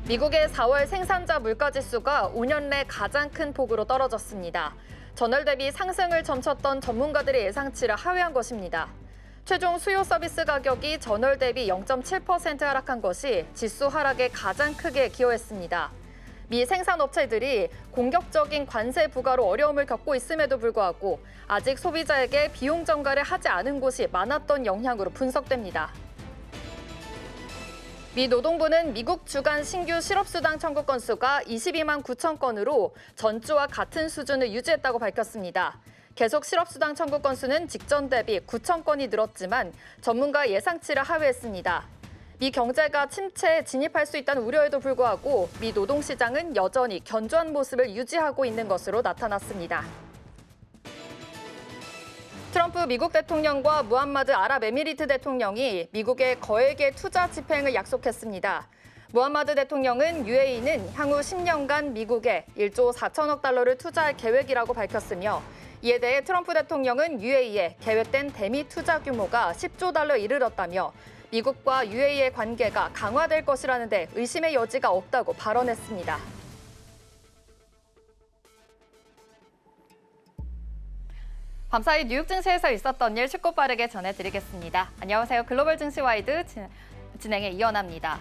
미국의 4월 생산자 물가지수가 5년 내 가장 큰 폭으로 떨어졌습니다. 전월 대비 상승을 점쳤던 전문가들의 예상치를 하회한 것입니다. 최종 수요 서비스 가격이 전월 대비 0.7% 하락한 것이 지수 하락에 가장 크게 기여했습니다. 미 생산업체들이 공격적인 관세 부과로 어려움을 겪고 있음에도 불구하고 아직 소비자에게 비용 전가를 하지 않은 곳이 많았던 영향으로 분석됩니다. 미 노동부는 미국 주간 신규 실업수당 청구 건수가 22만 9천 건으로 전주와 같은 수준을 유지했다고 밝혔습니다. 계속 실업수당 청구 건수는 직전 대비 9천 건이 늘었지만 전문가 예상치를 하회했습니다. 미 경제가 침체에 진입할 수 있다는 우려에도 불구하고 미 노동시장은 여전히 견조한 모습을 유지하고 있는 것으로 나타났습니다. 트럼프 미국 대통령과 무함마드 아랍에미리트 대통령이 미국의 거액의 투자 집행을 약속했습니다. 무함마드 대통령은 UAE는 향후 10년간 미국에 1조 4천억 달러를 투자할 계획이라고 밝혔으며 이에 대해 트럼프 대통령은 UAE에 계획된 대미 투자 규모가 10조 달러에 이르렀다며 미국과 UAE의 관계가 강화될 것이라는 데 의심의 여지가 없다고 발언했습니다. 밤사이 뉴욕 증시에서 있었던 일 쉽고 빠르게 전해드리겠습니다. 안녕하세요. 글로벌 증시 와이드 진행의 이연아입니다.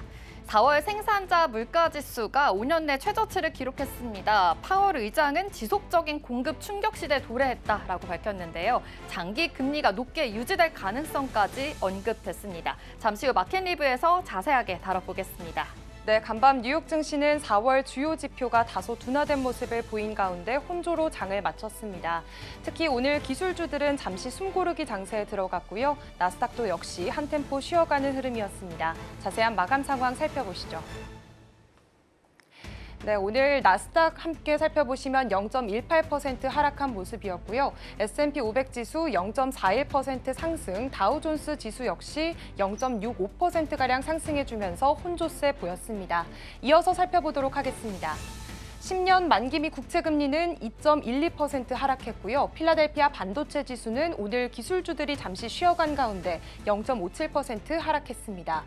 4월 생산자 물가지수가 5년 내 최저치를 기록했습니다. 파월 의장은 지속적인 공급 충격 시대에 도래했다라고 밝혔는데요. 장기 금리가 높게 유지될 가능성까지 언급했습니다. 잠시 후 마켓 리뷰에서 자세하게 다뤄보겠습니다. 네, 간밤 뉴욕 증시는 4월 주요 지표가 다소 둔화된 모습을 보인 가운데 혼조로 장을 마쳤습니다. 특히 오늘 기술주들은 잠시 숨고르기 장세에 들어갔고요. 나스닥도 역시 한 템포 쉬어가는 흐름이었습니다. 자세한 마감 상황 살펴보시죠. 네, 오늘 나스닥 함께 살펴보시면 0.18% 하락한 모습이었고요. S&P 500 지수 0.41% 상승, 다우존스 지수 역시 0.65%가량 상승해주면서 혼조세 보였습니다. 이어서 살펴보도록 하겠습니다. 10년 만기 미 국채금리는 2.12% 하락했고요. 필라델피아 반도체 지수는 오늘 기술주들이 잠시 쉬어간 가운데 0.57% 하락했습니다.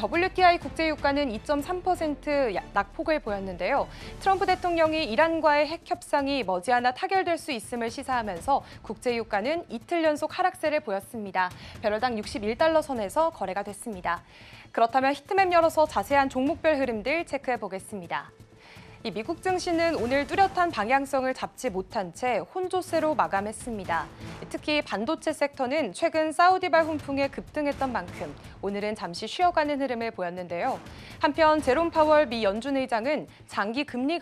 WTI 국제유가는 2.3% 낙폭을 보였는데요. 트럼프 대통령이 이란과의 핵 협상이 머지않아 타결될 수 있음을 시사하면서 국제유가는 이틀 연속 하락세를 보였습니다. 배럴당 61달러 선에서 거래가 됐습니다. 그렇다면 히트맵 열어서 자세한 종목별 흐름들 체크해 보겠습니다. 미국 증시는 오늘 뚜렷한 방향성을 잡지 못한 채 혼조세로 마감했습니다. 특히 반도체 섹터는 최근 사우디발 훈풍에 급등했던 만큼 오늘은 잠시 쉬어가는 흐름을 보였는데요. 한편 제롬 파월 미 연준 의장은 장기 금리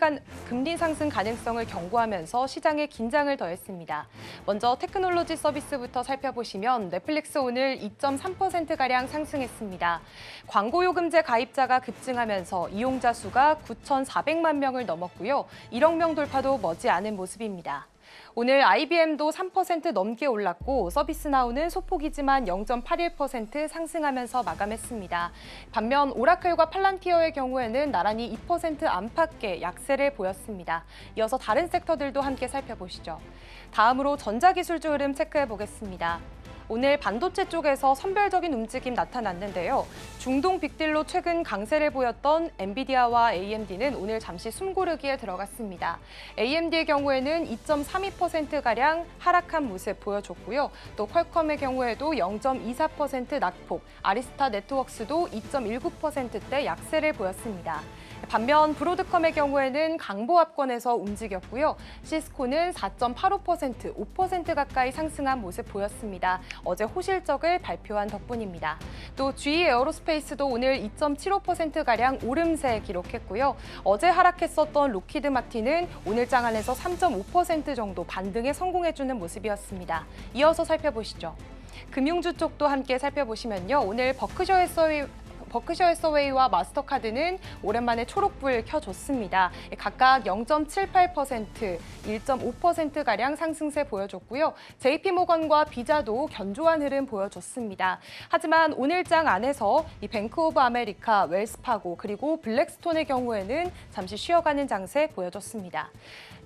상승 가능성을 경고하면서 시장에 긴장을 더했습니다. 먼저 테크놀로지 서비스부터 살펴보시면 넷플릭스 오늘 2.3%가량 상승했습니다. 광고요금제 가입자가 급증하면서 이용자 수가 9,400만 명을 넘었고요. 1억 명 돌파도 머지않은 모습입니다. 오늘 IBM도 3% 넘게 올랐고 서비스나우는 소폭이지만 0.81% 상승하면서 마감했습니다. 반면 오라클과 팔란티어의 경우에는 나란히 2% 안팎의 약세를 보였습니다. 이어서 다른 섹터들도 함께 살펴보시죠. 다음으로 전자기술주 흐름 체크해 보겠습니다. 오늘 반도체 쪽에서 선별적인 움직임 나타났는데요. 중동 빅딜로 최근 강세를 보였던 엔비디아와 AMD는 오늘 잠시 숨고르기에 들어갔습니다. AMD의 경우에는 2.32%가량 하락한 모습 보여줬고요. 또 퀄컴의 경우에도 0.24% 낙폭, 아리스타 네트워크스도 2.19%대 약세를 보였습니다. 반면 브로드컴의 경우에는 강보합권에서 움직였고요. 시스코는 4.85%, 5% 가까이 상승한 모습 보였습니다. 어제 호실적을 발표한 덕분입니다. 또 GE 에어로스페이스도 오늘 2.75%가량 오름세 기록했고요. 어제 하락했었던 록히드 마틴은 오늘 장 안에서 3.5% 정도 반등에 성공해주는 모습이었습니다. 이어서 살펴보시죠. 금융주 쪽도 함께 살펴보시면요. 오늘 버크셔 해서웨이와 마스터카드는 오랜만에 초록불 켜줬습니다. 각각 0.78%, 1.5%가량 상승세 보여줬고요. JP모건과 비자도 견조한 흐름 보여줬습니다. 하지만 오늘 장 안에서 이 뱅크 오브 아메리카, 웰스파고 그리고 블랙스톤의 경우에는 잠시 쉬어가는 장세 보여줬습니다.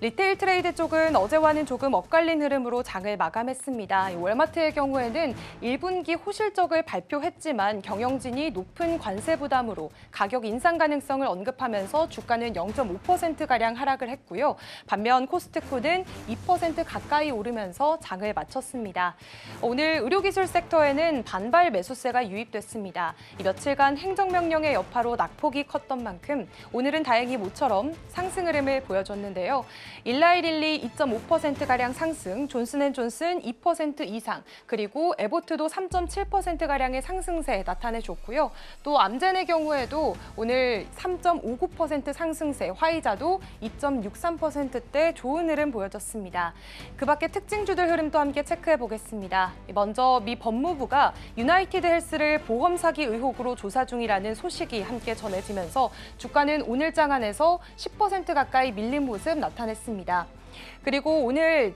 리테일 트레이드 쪽은 어제와는 조금 엇갈린 흐름으로 장을 마감했습니다. 월마트의 경우에는 1분기 호실적을 발표했지만 경영진이 높은 큰 관세 부담으로 가격 인상 가능성을 언급하면서 주가는 0.5%가량 하락을 했고요. 반면 코스트코는 2% 가까이 오르면서 장을 마쳤습니다. 오늘 의료기술 섹터에는 반발 매수세가 유입됐습니다. 며칠간 행정명령의 여파로 낙폭이 컸던 만큼 오늘은 다행히 모처럼 상승 흐름을 보여줬는데요. 일라이릴리 2.5%가량 상승, 존슨앤존슨 2% 이상, 그리고 에보트도 3.7%가량의 상승세 나타내줬고요. 또 암젠의 경우에도 오늘 3.59% 상승세, 화이자도 2.63%대 좋은 흐름 보여줬습니다. 그 밖에 특징주들 흐름도 함께 체크해 보겠습니다. 먼저 미 법무부가 유나이티드 헬스를 보험 사기 의혹으로 조사 중이라는 소식이 함께 전해지면서 주가는 오늘 장안에서 10% 가까이 밀린 모습 나타냈습니다. 그리고 오늘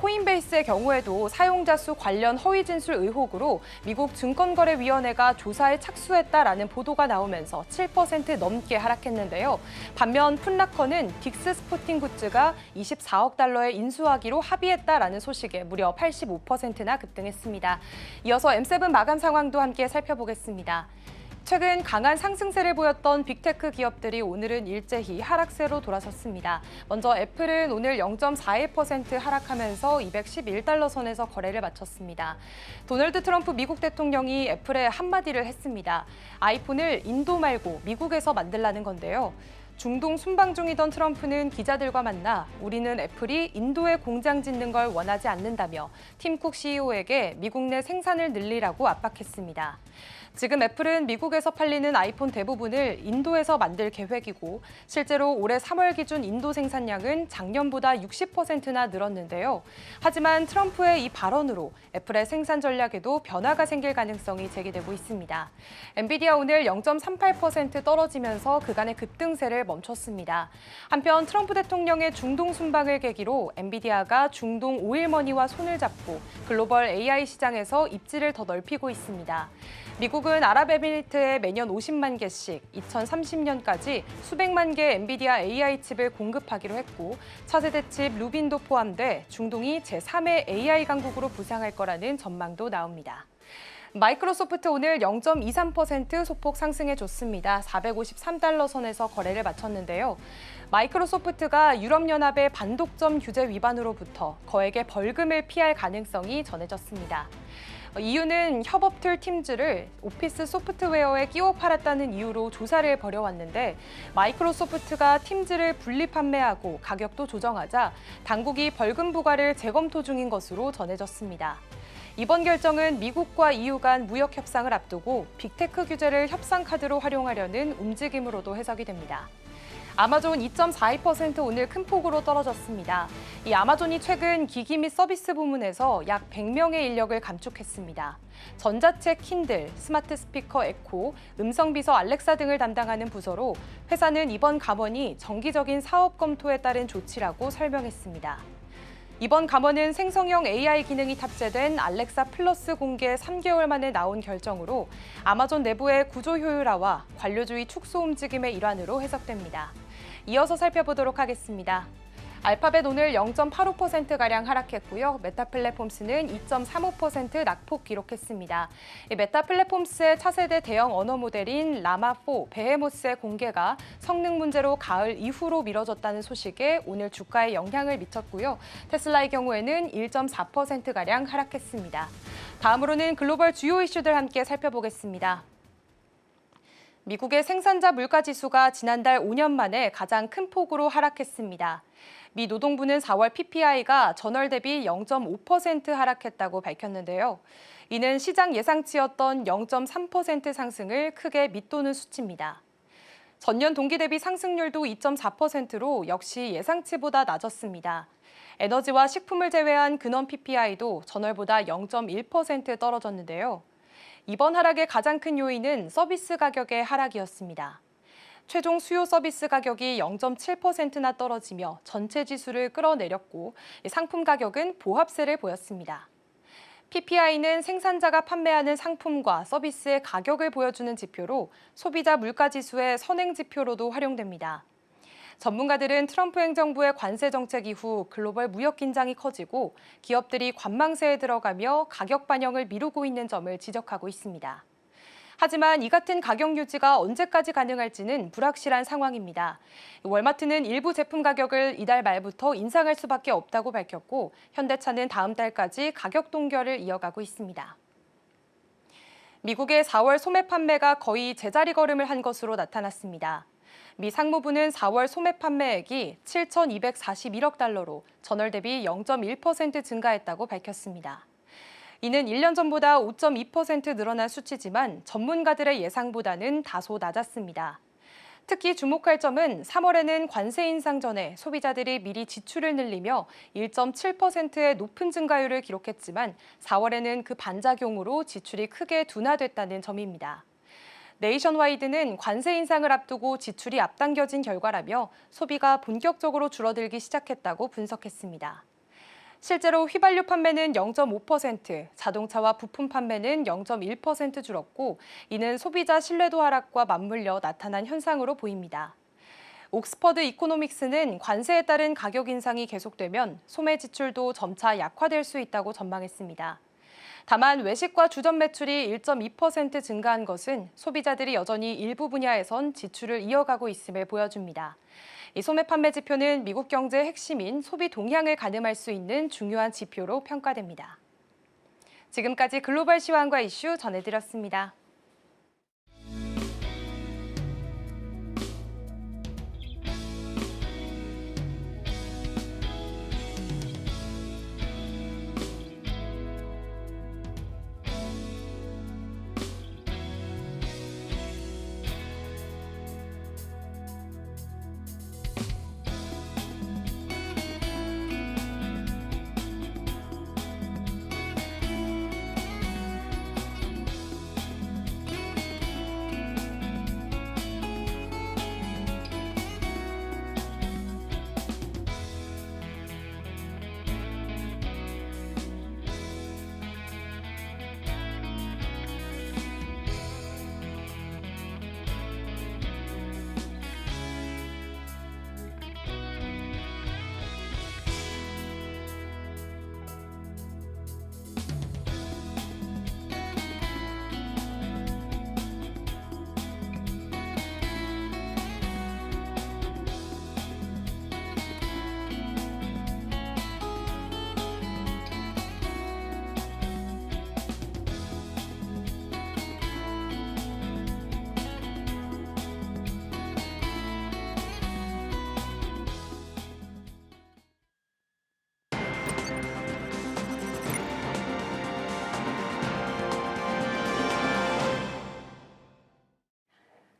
코인베이스의 경우에도 사용자 수 관련 허위 진술 의혹으로 미국 증권거래위원회가 조사에 착수했다라는 보도가 나오면서 7% 넘게 하락했는데요. 반면 풋라커는 딕스 스포팅 굿즈가 24억 달러에 인수하기로 합의했다라는 소식에 무려 85%나 급등했습니다. 이어서 M7 마감 상황도 함께 살펴보겠습니다. 최근 강한 상승세를 보였던 빅테크 기업들이 오늘은 일제히 하락세로 돌아섰습니다. 먼저 애플은 오늘 0.41% 하락하면서 211달러 선에서 거래를 마쳤습니다. 도널드 트럼프 미국 대통령이 애플에 한마디를 했습니다. 아이폰을 인도 말고 미국에서 만들라는 건데요. 중동 순방 중이던 트럼프는 기자들과 만나 우리는 애플이 인도에 공장 짓는 걸 원하지 않는다며 팀 쿡 CEO에게 미국 내 생산을 늘리라고 압박했습니다. 지금 애플은 미국에서 팔리는 아이폰 대부분을 인도에서 만들 계획이고 실제로 올해 3월 기준 인도 생산량은 작년보다 60%나 늘었는데요. 하지만 트럼프의 이 발언으로 애플의 생산 전략에도 변화가 생길 가능성이 제기되고 있습니다. 엔비디아 오늘 0.38% 떨어지면서 그간의 급등세를 멈췄습니다. 한편 트럼프 대통령의 중동 순방을 계기로 엔비디아가 중동 오일머니와 손을 잡고 글로벌 AI 시장에서 입지를 더 넓히고 있습니다. 미국은 아랍에미리트에 매년 50만 개씩 2030년까지 수백만 개 엔비디아 AI 칩을 공급하기로 했고 차세대 칩 루빈도 포함돼 중동이 제3의 AI 강국으로 부상할 거라는 전망도 나옵니다. 마이크로소프트 오늘 0.23% 소폭 상승해줬습니다. 453달러 선에서 거래를 마쳤는데요. 마이크로소프트가 유럽연합의 반독점 규제 위반으로부터 거액의 벌금을 피할 가능성이 전해졌습니다. 이유는 협업 툴 팀즈를 오피스 소프트웨어에 끼워 팔았다는 이유로 조사를 벌여왔는데 마이크로소프트가 팀즈를 분리 판매하고 가격도 조정하자 당국이 벌금 부과를 재검토 중인 것으로 전해졌습니다. 이번 결정은 미국과 EU 간 무역 협상을 앞두고 빅테크 규제를 협상 카드로 활용하려는 움직임으로도 해석이 됩니다. 아마존 2.42% 오늘 큰 폭으로 떨어졌습니다. 이 아마존이 최근 기기 및 서비스 부문에서 약 100명의 인력을 감축했습니다. 전자책 킨들, 스마트 스피커 에코, 음성비서 알렉사 등을 담당하는 부서로 회사는 이번 감원이 정기적인 사업 검토에 따른 조치라고 설명했습니다. 이번 감원은 생성형 AI 기능이 탑재된 알렉사 플러스 공개 3개월 만에 나온 결정으로 아마존 내부의 구조 효율화와 관료주의 축소 움직임의 일환으로 해석됩니다. 이어서 살펴보도록 하겠습니다. 알파벳 오늘 0.85%가량 하락했고요. 메타 플랫폼스는 2.35% 낙폭 기록했습니다. 메타 플랫폼스의 차세대 대형 언어 모델인 라마4 베헤모스의 공개가 성능 문제로 가을 이후로 미뤄졌다는 소식에 오늘 주가에 영향을 미쳤고요. 테슬라의 경우에는 1.4%가량 하락했습니다. 다음으로는 글로벌 주요 이슈들 함께 살펴보겠습니다. 미국의 생산자 물가지수가 지난달 5년 만에 가장 큰 폭으로 하락했습니다. 미 노동부는 4월 PPI가 전월 대비 0.5% 하락했다고 밝혔는데요. 이는 시장 예상치였던 0.3% 상승을 크게 밑도는 수치입니다. 전년 동기 대비 상승률도 2.4%로 역시 예상치보다 낮았습니다. 에너지와 식품을 제외한 근원 PPI도 전월보다 0.1% 떨어졌는데요. 이번 하락의 가장 큰 요인은 서비스 가격의 하락이었습니다. 최종 수요 서비스 가격이 0.7%나 떨어지며 전체 지수를 끌어내렸고 상품 가격은 보합세를 보였습니다. PPI는 생산자가 판매하는 상품과 서비스의 가격을 보여주는 지표로 소비자 물가지수의 선행 지표로도 활용됩니다. 전문가들은 트럼프 행정부의 관세 정책 이후 글로벌 무역 긴장이 커지고 기업들이 관망세에 들어가며 가격 반영을 미루고 있는 점을 지적하고 있습니다. 하지만 이 같은 가격 유지가 언제까지 가능할지는 불확실한 상황입니다. 월마트는 일부 제품 가격을 이달 말부터 인상할 수밖에 없다고 밝혔고 현대차는 다음 달까지 가격 동결을 이어가고 있습니다. 미국의 4월 소매 판매가 거의 제자리 걸음을 한 것으로 나타났습니다. 미 상무부는 4월 소매 판매액이 7,241억 달러로 전월 대비 0.1% 증가했다고 밝혔습니다. 이는 1년 전보다 5.2% 늘어난 수치지만 전문가들의 예상보다는 다소 낮았습니다. 특히 주목할 점은 3월에는 관세 인상 전에 소비자들이 미리 지출을 늘리며 1.7%의 높은 증가율을 기록했지만 4월에는 그 반작용으로 지출이 크게 둔화됐다는 점입니다. 네이션와이드는 관세 인상을 앞두고 지출이 앞당겨진 결과라며 소비가 본격적으로 줄어들기 시작했다고 분석했습니다. 실제로 휘발유 판매는 0.5%, 자동차와 부품 판매는 0.1% 줄었고 이는 소비자 신뢰도 하락과 맞물려 나타난 현상으로 보입니다. 옥스퍼드 이코노믹스는 관세에 따른 가격 인상이 계속되면 소매 지출도 점차 약화될 수 있다고 전망했습니다. 다만 외식과 주점 매출이 1.2% 증가한 것은 소비자들이 여전히 일부 분야에선 지출을 이어가고 있음을 보여줍니다. 이 소매 판매 지표는 미국 경제의 핵심인 소비 동향을 가늠할 수 있는 중요한 지표로 평가됩니다. 지금까지 글로벌 시황과 이슈 전해드렸습니다.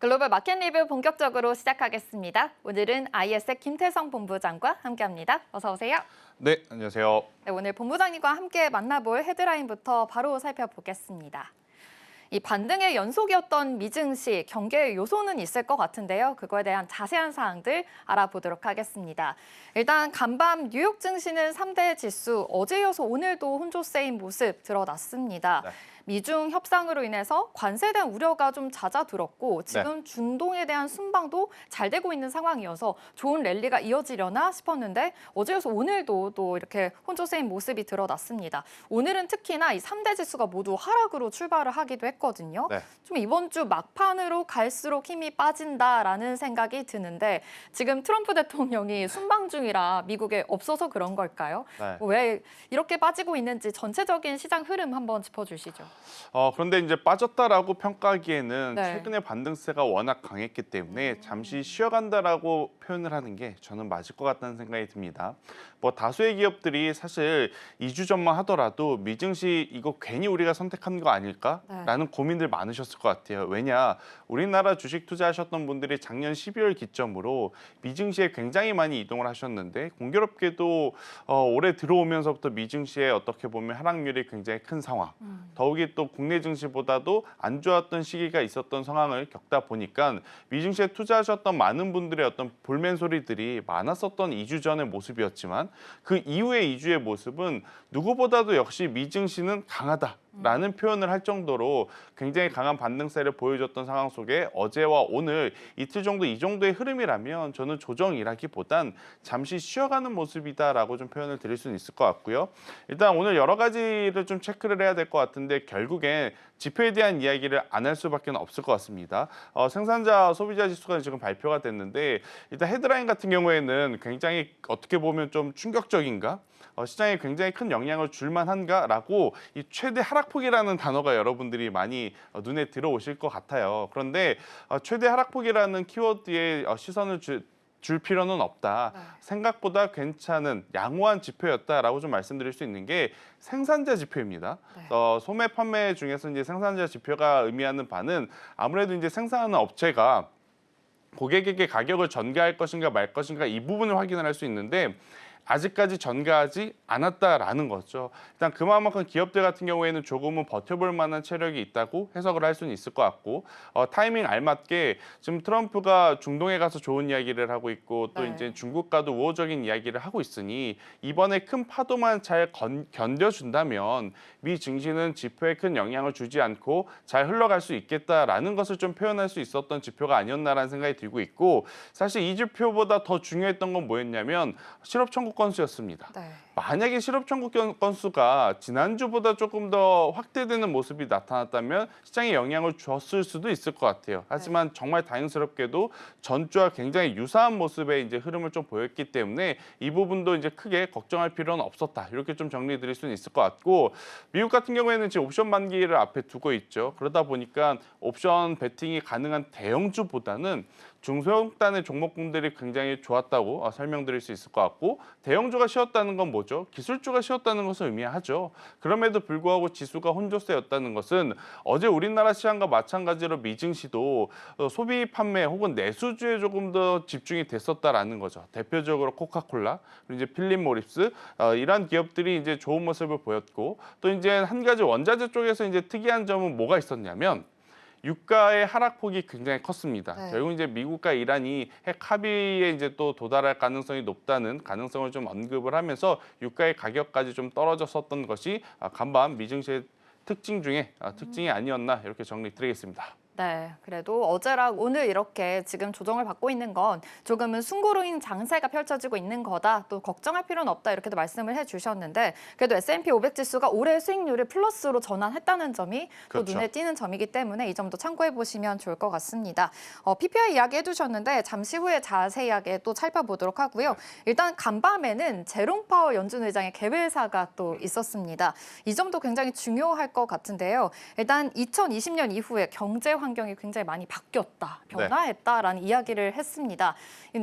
글로벌 마켓 리뷰 본격적으로 시작하겠습니다. 오늘은 IS의 김태성 본부장과 함께합니다. 어서 오세요. 네, 안녕하세요. 네, 오늘 본부장님과 함께 만나볼 헤드라인부터 바로 살펴보겠습니다. 이 반등의 연속이었던 미증시, 경계의 요소는 있을 것 같은데요. 그거에 대한 자세한 사항들 알아보도록 하겠습니다. 일단 간밤 뉴욕 증시는 3대 지수, 어제 이어서 오늘도 혼조세인 모습 드러났습니다. 네. 미중 협상으로 인해서 관세에 대한 우려가 좀 잦아들었고 지금 중동에 대한 순방도 잘 되고 있는 상황이어서 좋은 랠리가 이어지려나 싶었는데 어제여서 오늘도 또 이렇게 혼조세인 모습이 드러났습니다. 오늘은 특히나 이 3대 지수가 모두 하락으로 출발을 하기도 했거든요. 네. 좀 이번 주 막판으로 갈수록 힘이 빠진다라는 생각이 드는데 지금 트럼프 대통령이 순방 중이라 미국에 없어서 그런 걸까요? 네. 왜 이렇게 빠지고 있는지 전체적인 시장 흐름 한번 짚어주시죠. 그런데 이제 빠졌다라고 평가하기에는 네. 최근에 반등세가 워낙 강했기 때문에 잠시 쉬어간다라고 표현을 하는 게 저는 맞을 것 같다는 생각이 듭니다. 뭐 다수의 기업들이 사실 2주 전만 하더라도 미증시 이거 괜히 우리가 선택한 거 아닐까라는 고민들 많으셨을 것 같아요. 왜냐, 우리나라 주식 투자하셨던 분들이 작년 12월 기점으로 미증시에 굉장히 많이 이동을 하셨는데 공교롭게도 올해 들어오면서부터 미증시에 어떻게 보면 하락률이 굉장히 큰 상황. 더욱이 또 국내 증시보다도 안 좋았던 시기가 있었던 상황을 겪다 보니까 미증시에 투자하셨던 많은 분들의 어떤 볼멘 소리들이 많았었던 2주 전의 모습이었지만 그 이후의 2주의 모습은 누구보다도 역시 미증시는 강하다라는 표현을 할 정도로 굉장히 강한 반등세를 보여줬던 상황 속에 어제와 오늘 이틀 정도 이 정도의 흐름이라면 저는 조정이라기보단 잠시 쉬어가는 모습이다라고 좀 표현을 드릴 수는 있을 것 같고요. 일단 오늘 여러 가지를 좀 체크를 해야 될 것 같은데 결국엔 지표에 대한 이야기를 안 할 수밖에 없을 것 같습니다. 생산자 소비자 지수가 지금 발표가 됐는데 일단 헤드라인 같은 경우에는 굉장히 어떻게 보면 좀 충격적인가? 시장에 굉장히 큰 영향을 줄 만한가라고 이 최대 하락폭이라는 단어가 여러분들이 많이 눈에 들어오실 것 같아요. 그런데 최대 하락폭이라는 키워드에 시선을 줄 필요는 없다. 네. 생각보다 괜찮은 양호한 지표였다라고 좀 말씀드릴 수 있는 게 생산자 지표입니다. 네. 소매 판매 중에서 이제 생산자 지표가 의미하는 바는 아무래도 이제 생산하는 업체가 고객에게 가격을 전가할 것인가 말 것인가 이 부분을 확인을 할 수 있는데 아직까지 전가하지 않았다라는 거죠. 일단 그만큼 기업들 같은 경우에는 조금은 버텨볼 만한 체력이 있다고 해석을 할 수는 있을 것 같고 타이밍 알맞게 지금 트럼프가 중동에 가서 좋은 이야기를 하고 있고 또 네. 이제 중국과도 우호적인 이야기를 하고 있으니 이번에 큰 파도만 잘 견뎌준다면 미 증시는 지표에 큰 영향을 주지 않고 잘 흘러갈 수 있겠다라는 것을 좀 표현할 수 있었던 지표가 아니었나라는 생각이 들고 있고 사실 이 지표보다 더 중요했던 건 뭐였냐면 실업 청구 건수였습니다. 네. 만약에 실업 청구 건수가 지난주보다 조금 더 확대되는 모습이 나타났다면 시장에 영향을 줬을 수도 있을 것 같아요. 하지만 정말 다행스럽게도 전주와 굉장히 유사한 모습의 이제 흐름을 좀 보였기 때문에 이 부분도 이제 크게 걱정할 필요는 없었다. 이렇게 좀 정리드릴 수는 있을 것 같고 미국 같은 경우에는 지금 옵션 만기를 앞에 두고 있죠. 그러다 보니까 옵션 베팅이 가능한 대형주보다는 중소형단의 종목군들이 굉장히 좋았다고 설명드릴 수 있을 것 같고 대형주가 쉬었다는 건 뭐죠? 기술주가 쉬었다는 것을 의미하죠. 그럼에도 불구하고 지수가 혼조세였다는 것은 어제 우리나라 시장과 마찬가지로 미증시도 소비 판매 혹은 내수주에 조금 더 집중이 됐었다라는 거죠. 대표적으로 코카콜라, 그리고 이제 필립 모리스 이런 기업들이 이제 좋은 모습을 보였고 또 이제 한 가지 원자재 쪽에서 이제 특이한 점은 뭐가 있었냐면 유가의 하락폭이 굉장히 컸습니다. 네. 결국 이제 미국과 이란이 핵 합의에 이제 또 도달할 가능성이 높다는 가능성을 좀 언급을 하면서 유가의 가격까지 좀 떨어졌었던 것이 간밤 미증시의 특징이 아니었나 이렇게 정리드리겠습니다. 네, 그래도 어제랑 오늘 이렇게 지금 조정을 받고 있는 건 조금은 숨고르인 장세가 펼쳐지고 있는 거다. 또 걱정할 필요는 없다. 이렇게도 말씀을 해주셨는데 그래도 S&P 500 지수가 올해 수익률을 플러스로 전환했다는 점이 또 그렇죠. 눈에 띄는 점이기 때문에 이 점도 참고해 보시면 좋을 것 같습니다. PPI 이야기 해주셨는데 잠시 후에 자세하게 또 살펴보도록 하고요. 일단 간밤에는 제롬 파월 연준 의장의 개회사가 또 있었습니다. 이 점도 굉장히 중요할 것 같은데요. 일단 2020년 이후에 경제 환경이 굉장히 많이 바뀌었다, 변화했다라는 이야기를 했습니다.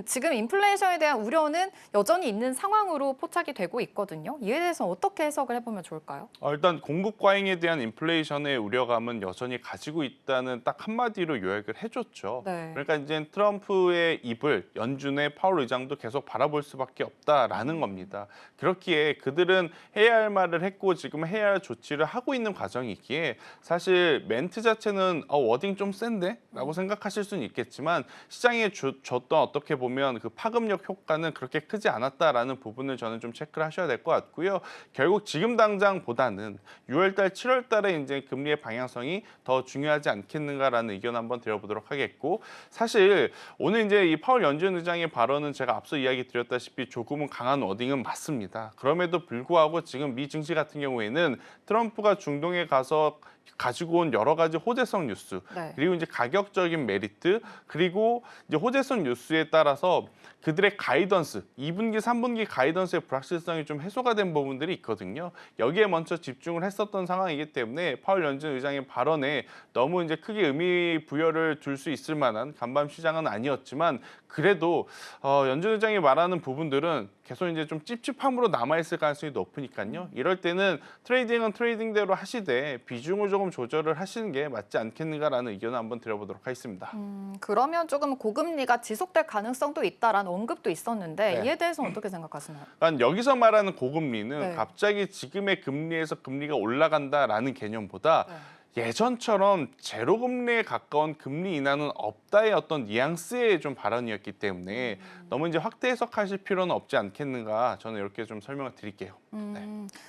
지금 인플레이션에 대한 우려는 여전히 있는 상황으로 포착이 되고 있거든요. 이에 대해서 어떻게 해석을 해보면 좋을까요? 일단 공급 과잉에 대한 인플레이션의 우려감은 여전히 가지고 있다는 딱 한마디로 요약을 해줬죠. 네. 그러니까 이제 트럼프의 입을 연준의 파월 의장도 계속 바라볼 수밖에 없다라는 겁니다. 그렇기에 그들은 해야 할 말을 했고 지금 해야 할 조치를 하고 있는 과정이기에 사실 멘트 자체는 워딩 좀 센데? 라고 생각하실 수는 있겠지만 시장에 줬던 어떻게 보면 그 파급력 효과는 그렇게 크지 않았다라는 부분을 저는 좀 체크를 하셔야 될 것 같고요. 결국 지금 당장보다는 6월달, 7월달에 이제 금리의 방향성이 더 중요하지 않겠는가라는 의견 한번 드려보도록 하겠고 사실 오늘 이제 이 파월 연준 의장의 발언은 제가 앞서 이야기 드렸다시피 조금은 강한 워딩은 맞습니다. 그럼에도 불구하고 지금 미 증시 같은 경우에는 트럼프가 중동에 가서 가지고 온 여러 가지 호재성 뉴스 네. 그리고 이제 가격적인 메리트 그리고 이제 호재성 뉴스에 따라서 그들의 가이던스 2분기, 3분기 가이던스의 불확실성이 좀 해소가 된 부분들이 있거든요. 여기에 먼저 집중을 했었던 상황이기 때문에 파월 연준 의장의 발언에 너무 이제 크게 의미 부여를 둘 수 있을 만한 간밤 시장은 아니었지만 그래도 연준 의장이 말하는 부분들은 계속 이제 좀 찝찝함으로 남아있을 가능성이 높으니까요. 이럴 때는 트레이딩은 트레이딩대로 하시되 비중을 조금 조절을 하시는 게 맞지 않겠는가라는 의견을 한번 드려보도록 하겠습니다. 그러면 조금 고금리가 지속될 가능성도 있다라는 언급도 있었는데 네. 이에 대해서는 어떻게 생각하시나요? 그러니까 여기서 말하는 고금리는 네. 갑자기 지금의 금리에서 금리가 올라간다라는 개념보다 네. 예전처럼 제로 금리에 가까운 금리 인하는 없다의 어떤 뉘앙스의 좀 발언이었기 때문에 너무 이제 확대 해석하실 필요는 없지 않겠는가 저는 이렇게 좀 설명을 드릴게요.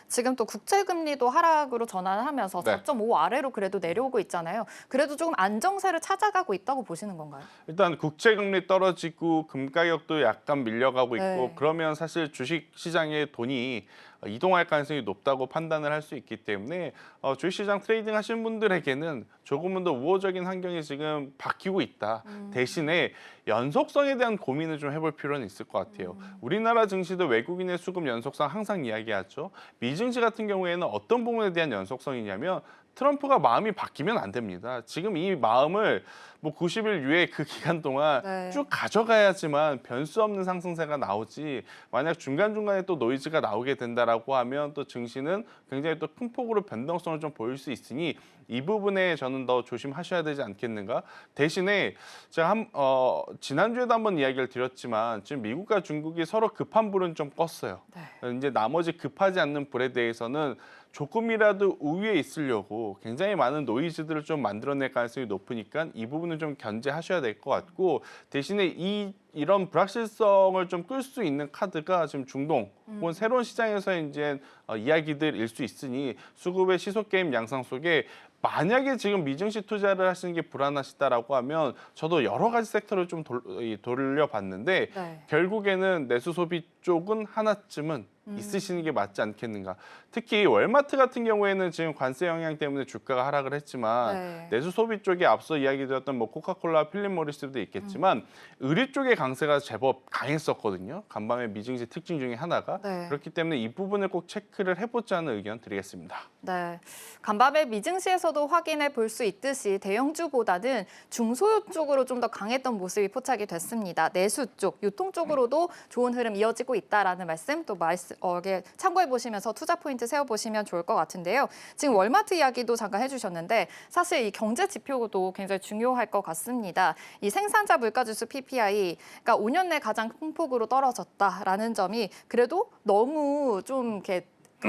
지금 또 국채금리도 하락으로 전환하면서 네. 4.5 아래로 그래도 내려오고 있잖아요. 그래도 조금 안정세를 찾아가고 있다고 보시는 건가요? 일단 국채 금리 떨어지고 금 가격도 약간 밀려가고 있고 네. 그러면 사실 주식 시장의 돈이 이동할 가능성이 높다고 판단을 할 수 있기 때문에 주식시장 트레이딩 하시는 분들에게는 조금은 더 우호적인 환경이 지금 바뀌고 있다. 대신에 연속성에 대한 고민을 좀 해볼 필요는 있을 것 같아요. 우리나라 증시도 외국인의 수급 연속성 항상 이야기하죠. 미증시 같은 경우에는 어떤 부분에 대한 연속성이냐면 트럼프가 마음이 바뀌면 안 됩니다. 지금 이 마음을 뭐 90일 이후에 그 기간 동안 네. 쭉 가져가야지만 변수 없는 상승세가 나오지, 만약 중간중간에 또 노이즈가 나오게 된다라고 하면 또 증시는 굉장히 또 큰 폭으로 변동성을 좀 보일 수 있으니 이 부분에 저는 더 조심하셔야 되지 않겠는가. 대신에 제가 지난주에도 한번 이야기를 드렸지만 지금 미국과 중국이 서로 급한 불은 좀 껐어요. 네. 이제 나머지 급하지 않는 불에 대해서는 조금이라도 우위에 있으려고 굉장히 많은 노이즈들을 좀 만들어낼 가능성이 높으니까 이 부분은 좀 견제하셔야 될 것 같고, 대신에 이런 불확실성을 좀 끌 수 있는 카드가 지금 중동 혹은 새로운 시장에서 이제 이야기들일 수 있으니 수급의 시소 게임 양상 속에 만약에 지금 미증시 투자를 하시는 게 불안하시다라고 하면 저도 여러 가지 섹터를 좀 돌려봤는데 네. 결국에는 내수 소비 쪽은 하나쯤은 있으시는 게 맞지 않겠는가. 특히 월마트 같은 경우에는 지금 관세 영향 때문에 주가가 하락을 했지만 네. 내수 소비 쪽에 앞서 이야기드렸던 뭐 코카콜라, 필립 모리스도 있겠지만 의류 쪽의 강세가 제법 강했었거든요. 간밤의 미증시 특징 중에 하나가. 네. 그렇기 때문에 이 부분을 꼭 체크를 해보자는 의견 드리겠습니다. 네, 간밤에 미증시에서도 확인해 볼 수 있듯이 대형주보다는 중소유 쪽으로 좀 더 강했던 모습이 포착이 됐습니다. 내수 쪽, 유통 쪽으로도 좋은 흐름 이어지고 있다라는 말씀 또 참고해 보시면서 투자 포인트 세워보시면 좋을 것 같은데요. 지금 월마트 이야기도 잠깐 해주셨는데 사실 이 경제 지표도 굉장히 중요할 것 같습니다. 이 생산자 물가지수 PPI가 5년 내 가장 큰 폭으로 떨어졌다라는 점이 그래도 너무 좀 이렇게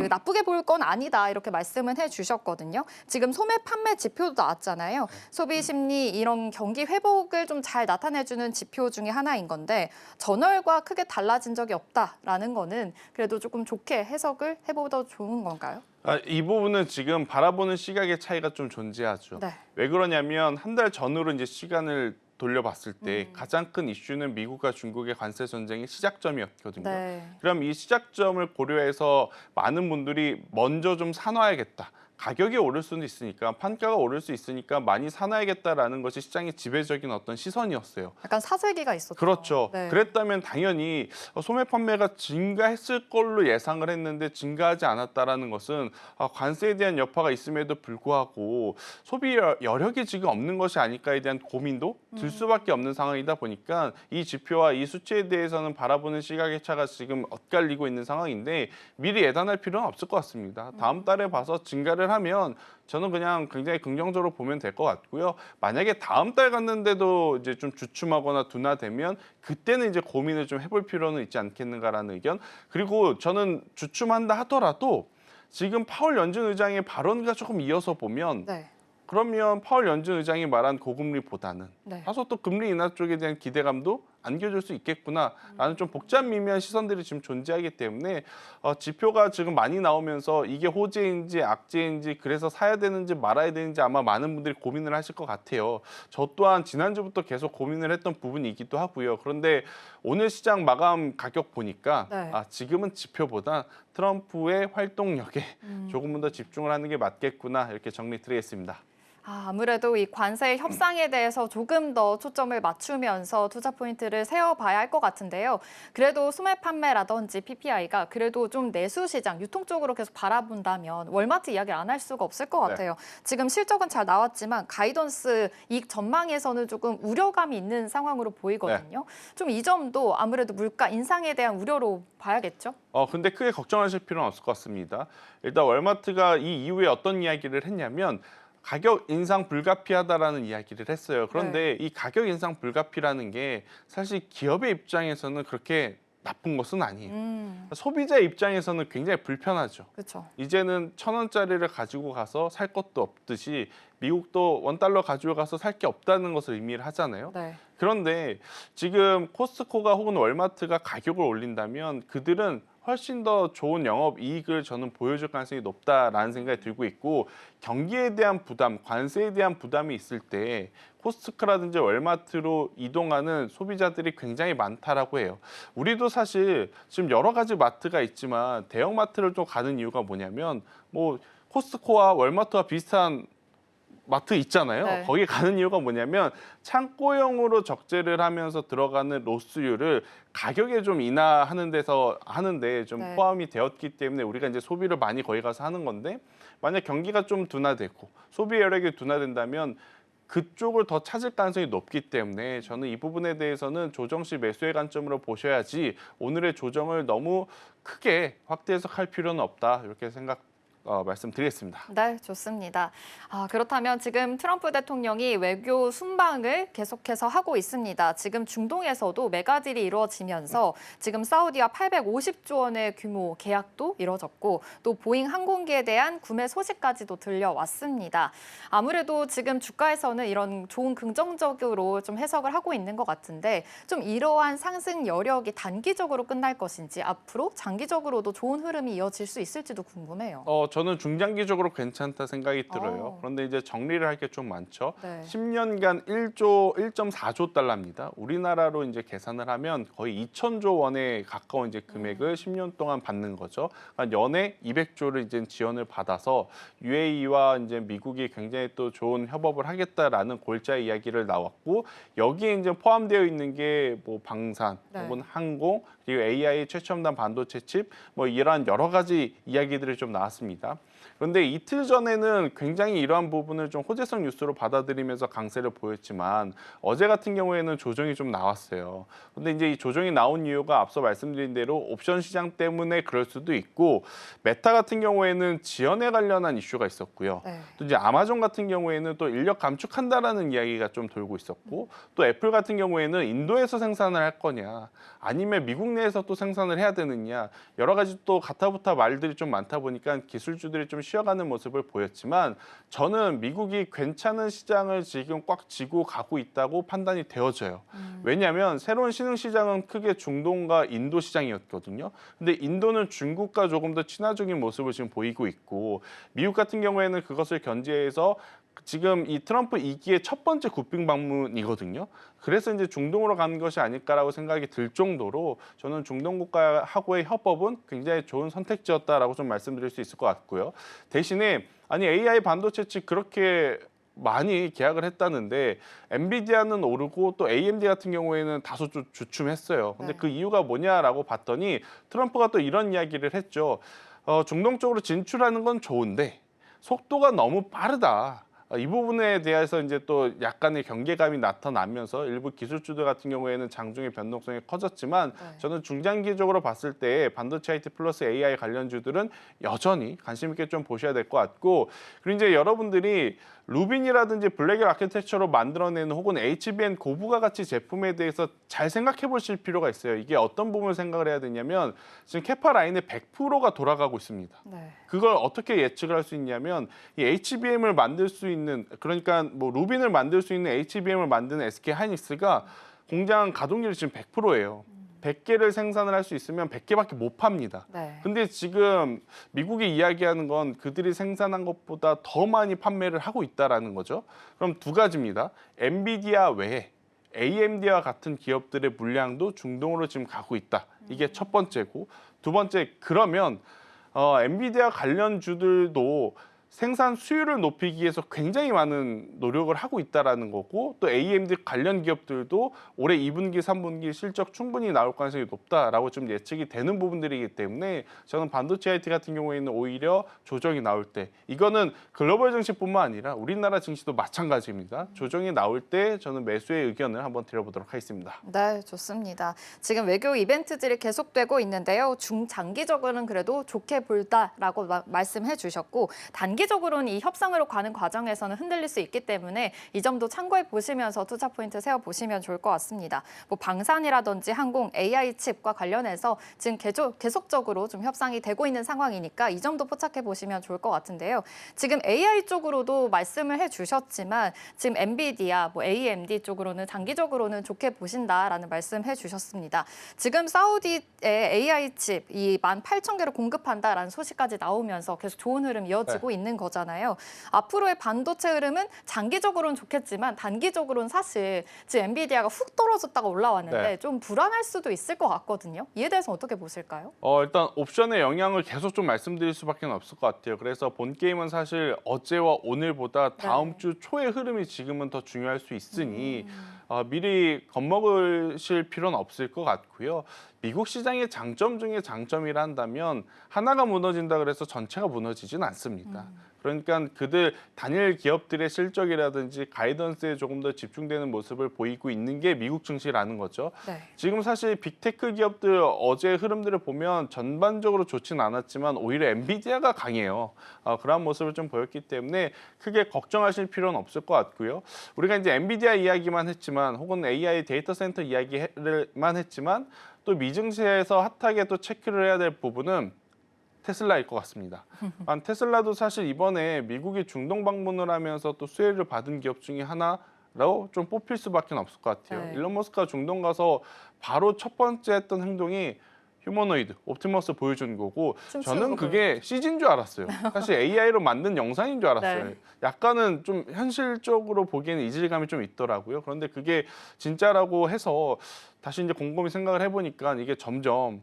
나쁘게 볼 건 아니다 이렇게 말씀은 해주셨거든요. 지금 소매 판매 지표도 나왔잖아요. 소비 심리 이런 경기 회복을 좀 잘 나타내주는 지표 중에 하나인 건데 전월과 크게 달라진 적이 없다라는 거는 그래도 조금 좋게 해석을 해보도 좋은 건가요? 이 부분은 지금 바라보는 시각의 차이가 좀 존재하죠. 네. 왜 그러냐면 한 달 전으로 이제 시간을 돌려봤을 때 가장 큰 이슈는 미국과 중국의 관세 전쟁의 시작점이었거든요. 네. 그럼 이 시작점을 고려해서 많은 분들이 먼저 좀 사놔야겠다. 가격이 오를 수는 있으니까, 판가가 오를 수 있으니까 많이 사놔야겠다라는 것이 시장의 지배적인 어떤 시선이었어요. 약간 사재기가 있었죠. 그렇죠. 네. 그랬다면 당연히 소매 판매가 증가했을 걸로 예상을 했는데 증가하지 않았다라는 것은 관세에 대한 여파가 있음에도 불구하고 소비 여력이 지금 없는 것이 아닐까에 대한 고민도 들 수밖에 없는 상황이다 보니까 이 지표와 이 수치에 대해서는 바라보는 시각의 차가 지금 엇갈리고 있는 상황인데 미리 예단할 필요는 없을 것 같습니다. 다음 달에 봐서 증가를 하면 저는 그냥 굉장히 긍정적으로 보면 될 것 같고요. 만약에 다음 달 갔는데도 이제 좀 주춤하거나 둔화되면 그때는 이제 고민을 좀 해볼 필요는 있지 않겠는가라는 의견. 그리고 저는 주춤한다 하더라도 지금 파월 연준 의장의 발언과 조금 이어서 보면 네. 그러면 파월 연준 의장이 말한 고금리보다는 네. 다소 또 금리 인하 쪽에 대한 기대감도 안겨줄 수 있겠구나라는 좀 복잡미묘한 시선들이 지금 존재하기 때문에 지표가 지금 많이 나오면서 이게 호재인지 악재인지, 그래서 사야 되는지 말아야 되는지 아마 많은 분들이 고민을 하실 것 같아요. 저 또한 지난주부터 계속 고민을 했던 부분이기도 하고요. 그런데 오늘 시장 마감 가격 보니까 네. 지금은 지표보다 트럼프의 활동력에 조금은 더 집중을 하는 게 맞겠구나, 이렇게 정리 드리겠습니다. 아무래도 이 관세 협상에 대해서 조금 더 초점을 맞추면서 투자 포인트를 세워봐야 할 것 같은데요. 그래도 소매 판매라든지 PPI가 그래도 좀 내수 시장, 유통 쪽으로 계속 바라본다면 월마트 이야기를 안 할 수가 없을 것 같아요. 지금 실적은 잘 나왔지만 가이던스 이익 전망에서는 조금 우려감이 있는 상황으로 보이거든요. 좀 이 점도 아무래도 물가 인상에 대한 우려로 봐야겠죠? 근데 크게 걱정하실 필요는 없을 것 같습니다. 일단 월마트가 이 이후에 어떤 이야기를 했냐면 가격 인상 불가피하다라는 이야기를 했어요. 그런데 이 가격 인상 불가피라는 게 사실 기업의 입장에서는 그렇게 나쁜 것은 아니에요. 소비자 입장에서는 굉장히 불편하죠. 그렇죠. 이제는 1,000원짜리를 가지고 가서 살 것도 없듯이 미국도 $1 가지고 가서 살 게 없다는 것을 의미를 하잖아요. 네. 그런데 지금 코스트코가 혹은 월마트가 가격을 올린다면 그들은 훨씬 더 좋은 영업 이익을 저는 보여줄 가능성이 높다라는 생각이 들고 있고 경기에 대한 부담, 관세에 대한 부담이 있을 때 코스트코라든지 월마트로 이동하는 소비자들이 굉장히 많다라고 해요. 우리도 사실 지금 여러 가지 마트가 있지만 대형 마트를 또 가는 이유가 뭐냐면 뭐 코스트코와 월마트와 비슷한 마트 있잖아요. 네. 거기 가는 이유가 뭐냐면 창고용으로 적재를 하면서 들어가는 로스류를 가격에 좀 인하하는 데서 하는데 좀 네. 포함이 되었기 때문에 우리가 이제 소비를 많이 거기 가서 하는 건데 만약 경기가 좀 둔화되고 소비 여력이 둔화된다면 그쪽을 더 찾을 가능성이 높기 때문에 저는 이 부분에 대해서는 조정 시 매수의 관점으로 보셔야지 오늘의 조정을 너무 크게 확대 해석할 필요는 없다 이렇게 말씀드리겠습니다. 네, 좋습니다. 그렇다면 지금 트럼프 대통령이 외교 순방을 계속해서 하고 있습니다. 지금 중동에서도 메가딜이 이루어지면서 지금 사우디와 850조 원의 규모 계약도 이루어졌고 또 보잉 항공기에 대한 구매 소식까지도 들려왔습니다. 아무래도 지금 주가에서는 이런 좋은 긍정적으로 좀 해석을 하고 있는 것 같은데 좀 이러한 상승 여력이 단기적으로 끝날 것인지 앞으로 장기적으로도 좋은 흐름이 이어질 수 있을지도 궁금해요. 저는 중장기적으로 괜찮다 생각이 들어요. 그런데 이제 정리를 할 게 좀 많죠. 네. 10년간 1.4조 달러입니다. 우리나라로 이제 계산을 하면 거의 2천조 원에 가까운 이제 금액을 10년 동안 받는 거죠. 그러니까 연에 200조를 이제 지원을 받아서 UAE와 이제 미국이 굉장히 또 좋은 협업을 하겠다라는 골자 이야기를 나왔고 여기에 이제 포함되어 있는 게 뭐 방산 네. 혹은 항공 그리고 AI 최첨단 반도체 칩 뭐 이러한 여러 가지 이야기들이 좀 나왔습니다. 그런데 이틀 전에는 굉장히 이러한 부분을 좀 호재성 뉴스로 받아들이면서 강세를 보였지만 어제 같은 경우에는 조정이 좀 나왔어요. 그런데 이제 이 조정이 나온 이유가 앞서 말씀드린 대로 옵션 시장 때문에 그럴 수도 있고 메타 같은 경우에는 지연에 관련한 이슈가 있었고요. 네. 또 이제 아마존 같은 경우에는 또 인력 감축한다라는 이야기가 좀 돌고 있었고 또 애플 같은 경우에는 인도에서 생산을 할 거냐 아니면 미국 내에서 또 생산을 해야 되느냐 여러 가지 또 가타부타 말들이 좀 많다 보니까 기술주들이 좀 쉬어가는 모습을 보였지만 저는 미국이 괜찮은 시장을 지금 꽉 쥐고 가고 있다고 판단이 되어져요. 왜냐하면 새로운 신흥시장은 크게 중동과 인도 시장이었거든요. 근데 인도는 중국과 조금 더 친화적인 모습을 지금 보이고 있고 미국 같은 경우에는 그것을 견제해서 지금 이 트럼프 2기의 첫 번째 국빈 방문이거든요. 그래서 이제 중동으로 가는 것이 아닐까라고 생각이 들 정도로 저는 중동 국가하고의 협업은 굉장히 좋은 선택지였다라고 좀 말씀드릴 수 있을 것 같고요. 대신에 아니 AI 반도체 칩 그렇게 많이 계약을 했다는데 엔비디아는 오르고 또 AMD 같은 경우에는 다소 좀 주춤했어요. 근데 네. 그 이유가 뭐냐라고 봤더니 트럼프가 또 이런 이야기를 했죠. 중동 쪽으로 진출하는 건 좋은데 속도가 너무 빠르다. 이 부분에 대해서 이제 또 약간의 경계감이 나타나면서 일부 기술주들 같은 경우에는 장중의 변동성이 커졌지만 네. 저는 중장기적으로 봤을 때 반도체 IT 플러스 AI 관련주들은 여전히 관심 있게 좀 보셔야 될 것 같고 그리고 이제 여러분들이 루빈이라든지 블랙엘 아키텍처로 만들어내는 혹은 HBM 고부가 가치 제품에 대해서 잘 생각해 보실 필요가 있어요. 이게 어떤 부분을 생각을 해야 되냐면 지금 캐파 라인의 100%가 돌아가고 있습니다. 네. 그걸 어떻게 예측을 할 수 있냐면 이 HBM을 만들 수 있는 그러니까 뭐 루빈을 만들 수 있는 HBM을 만드는 SK 하이닉스가 공장 가동률이 지금 100%예요. 100개를 생산을 할 수 있으면 100개밖에 못 팝니다. 네. 근데 지금 미국이 이야기하는 건 그들이 생산한 것보다 더 많이 판매를 하고 있다라는 거죠. 그럼 두 가지입니다. 엔비디아 외에 AMD와 같은 기업들의 물량도 중동으로 지금 가고 있다. 이게 첫 번째고 두 번째 그러면 엔비디아 관련주들도 생산 수율을 높이기 위해서 굉장히 많은 노력을 하고 있다라는 거고 또 AMD 관련 기업들도 올해 2분기, 3분기 실적 충분히 나올 가능성이 높다라고 좀 예측이 되는 부분들이기 때문에 저는 반도체 IT 같은 경우에는 오히려 조정이 나올 때 이거는 글로벌 증시뿐만 아니라 우리나라 증시도 마찬가지입니다. 조정이 나올 때 저는 매수의 의견을 한번 드려보도록 하겠습니다. 네, 좋습니다. 지금 외교 이벤트들이 계속되고 있는데요. 중장기적으로는 그래도 좋게 볼다라고 말씀해 주셨고 단기적으로는 이 협상으로 가는 과정에서는 흔들릴 수 있기 때문에 이 점도 참고해 보시면서 투자 포인트 세워 보시면 좋을 것 같습니다. 뭐 방산이라든지 항공, AI 칩과 관련해서 지금 계속적으로 좀 협상이 되고 있는 상황이니까 이 점도 포착해 보시면 좋을 것 같은데요. 지금 AI 쪽으로도 말씀을 해주셨지만 지금 엔비디아, 뭐 AMD 쪽으로는 장기적으로는 좋게 보신다라는 말씀해 주셨습니다. 지금 사우디의 AI 칩 이 18,000개를 공급한다라는 소식까지 나오면서 계속 좋은 흐름 이어지고 있는 거잖아요. 앞으로의 반도체 흐름은 장기적으로는 좋겠지만 단기적으로는 사실 지금 엔비디아가 훅 떨어졌다가 올라왔는데 좀 불안할 수도 있을 것 같거든요. 이에 대해서 어떻게 보실까요? 일단 옵션의 영향을 계속 좀 말씀드릴 수밖에 없을 것 같아요. 그래서 본 게임은 사실 어제와 오늘보다 다음 주 초의 흐름이 지금은 더 중요할 수 있으니 미리 겁먹으실 필요는 없을 것 같고요. 미국 시장의 장점 중에 장점이라 한다면 하나가 무너진다 그래서 전체가 무너지진 않습니다. 그러니까 그들 단일 기업들의 실적이라든지 가이던스에 조금 더 집중되는 모습을 보이고 있는 게 미국 증시라는 거죠. 네. 지금 사실 빅테크 기업들 어제 흐름들을 보면 전반적으로 좋진 않았지만 오히려 엔비디아가 강해요. 그런 모습을 좀 보였기 때문에 크게 걱정하실 필요는 없을 것 같고요. 우리가 이제 엔비디아 이야기만 했지만 혹은 AI 데이터 센터 이야기만 했지만 또 미증시에서 핫하게 또 체크를 해야 될 부분은 테슬라일 것 같습니다. 테슬라도 사실 이번에 미국이 중동 방문을 하면서 또 수혜를 받은 기업 중에 하나로 좀 뽑힐 수밖에 없을 것 같아요. 네. 일론 머스크가 중동 가서 바로 첫 번째 했던 행동이 휴머노이드, 옵티머스 보여준 거고 저는 그게 CG인 줄 알았어요. 사실 AI로 만든 영상인 줄 알았어요. 네. 약간은 좀 현실적으로 보기에는 이질감이 좀 있더라고요. 그런데 그게 진짜라고 해서 다시 이제 곰곰이 생각을 해보니까 이게 점점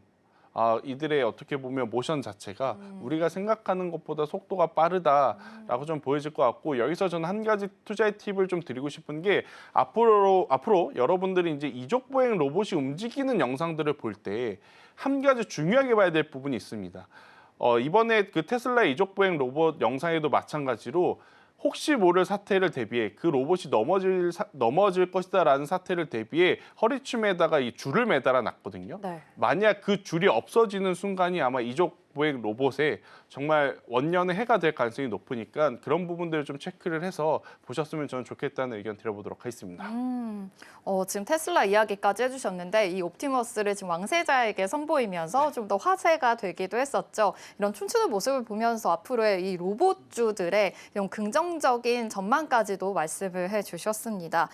이들의 어떻게 보면 모션 자체가 우리가 생각하는 것보다 속도가 빠르다라고 좀 보여질 것 같고 여기서 저는 한 가지 투자의 팁을 좀 드리고 싶은 게 앞으로 여러분들이 이제 이족 보행 로봇이 움직이는 영상들을 볼 때 한 가지 중요하게 봐야 될 부분이 있습니다. 이번에 그 테슬라 이족 보행 로봇 영상에도 마찬가지로 혹시 모를 사태를 대비해 그 로봇이 넘어질 것이다라는 사태를 대비해 허리춤에다가 이 줄을 매달아 놨거든요. 네. 만약 그 줄이 없어지는 순간이 아마 이족 보행 로봇에 정말 원년의 해가 될 가능성이 높으니까 그런 부분들을 좀 체크를 해서 보셨으면 저는 좋겠다는 의견 드려보도록 하겠습니다. 지금 테슬라 이야기까지 해주셨는데 이 옵티머스를 지금 왕세자에게 선보이면서 좀 더 화제가 되기도 했었죠. 이런 춤추는 모습을 보면서 앞으로의 이 로봇주들의 이런 긍정적인 전망까지도 말씀을 해주셨습니다.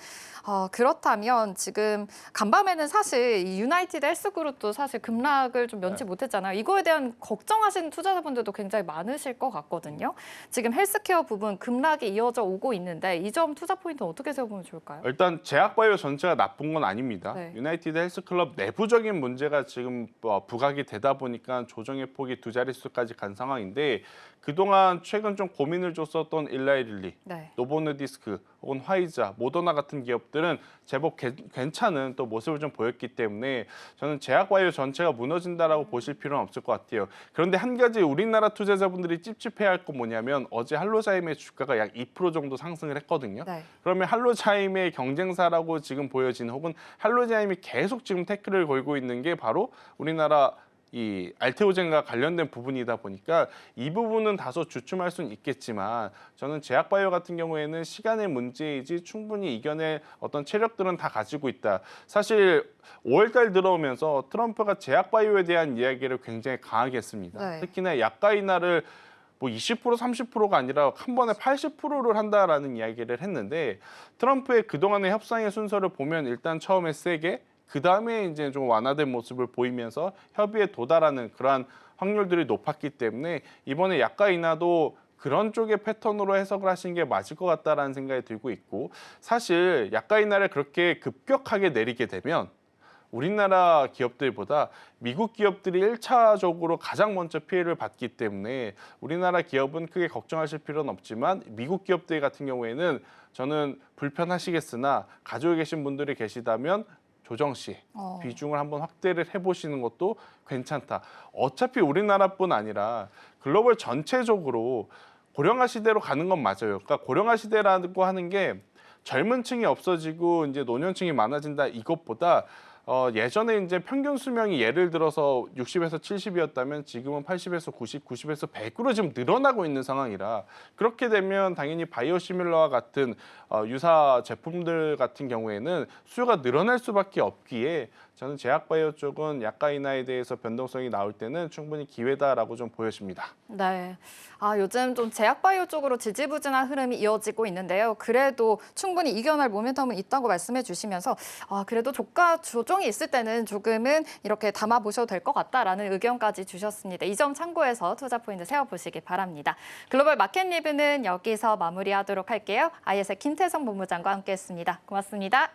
그렇다면 지금 간밤에는 사실 이 유나이티드 헬스그룹도 사실 급락을 좀 면치 못했잖아요. 이거에 대한 걱정하시는 투자자분들도 굉장히 많으실 것 같거든요. 지금 헬스케어 부분 급락이 이어져 오고 있는데 이 점 투자 포인트는 어떻게 세워보면 좋을까요? 일단 제약바이오 전체가 나쁜 건 아닙니다. 네. 유나이티드 헬스클럽 내부적인 문제가 지금 부각이 되다 보니까 조정의 폭이 두 자릿수까지 간 상황인데 그동안 최근 좀 고민을 줬었던 일라이 릴리, 네. 노보노디스크 혹은 화이자, 모더나 같은 기업들은 제법 괜찮은 또 모습을 좀 보였기 때문에 저는 제약바이오 전체가 무너진다라고 보실 필요는 없을 것 같아요. 그런데 한 가지 우리나라 투자자분들이 찝찝해할 건 뭐냐면 어제 할로자임의 주가가 약 2% 정도 상승을 했거든요. 네. 그러면 할로자임의 경쟁사라고 지금 보여지는 혹은 할로자임이 계속 지금 태클을 걸고 있는 게 바로 우리나라 이 알테오젠과 관련된 부분이다 보니까 이 부분은 다소 주춤할 수는 있겠지만 저는 제약바이오 같은 경우에는 시간의 문제이지 충분히 이겨낼 어떤 체력들은 다 가지고 있다. 사실 5월달 들어오면서 트럼프가 제약바이오에 대한 이야기를 굉장히 강하게 했습니다. 네. 특히나 약가 인하를 뭐 20% 30%가 아니라 한 번에 80%를 한다라는 이야기를 했는데 트럼프의 그동안의 협상의 순서를 보면 일단 처음에 세게 그 다음에 이제 좀 완화된 모습을 보이면서 협의에 도달하는 그러한 확률들이 높았기 때문에 이번에 약가 인하도 그런 쪽의 패턴으로 해석을 하신 게 맞을 것 같다라는 생각이 들고 있고 사실 약가 인하를 그렇게 급격하게 내리게 되면 우리나라 기업들보다 미국 기업들이 1차적으로 가장 먼저 피해를 받기 때문에 우리나라 기업은 크게 걱정하실 필요는 없지만 미국 기업들 같은 경우에는 저는 불편하시겠으나 가지고 계신 분들이 계시다면 조정 시 비중을 한번 확대를 해보시는 것도 괜찮다. 어차피 우리나라뿐 아니라 글로벌 전체적으로 고령화 시대로 가는 건 맞아요. 그러니까 고령화 시대라고 하는 게 젊은 층이 없어지고 이제 노년층이 많아진다 이것보다 예전에 이제 평균 수명이 예를 들어서 60에서 70이었다면 지금은 80에서 90, 90에서 100으로 지금 늘어나고 있는 상황이라 그렇게 되면 당연히 바이오시밀러와 같은 유사 제품들 같은 경우에는 수요가 늘어날 수밖에 없기에 저는 제약바이오 쪽은 약가 인하에 대해서 변동성이 나올 때는 충분히 기회다라고 좀 보여집니다. 네. 요즘 좀 제약바이오 쪽으로 지지부진한 흐름이 이어지고 있는데요. 그래도 충분히 이겨낼 모멘텀은 있다고 말씀해 주시면서 그래도 주가 조정이 있을 때는 조금은 이렇게 담아보셔도 될 것 같다라는 의견까지 주셨습니다. 이 점 참고해서 투자 포인트 세워보시기 바랍니다. 글로벌 마켓 리뷰는 여기서 마무리하도록 할게요. IS의 김태성 본부장과 함께했습니다. 고맙습니다.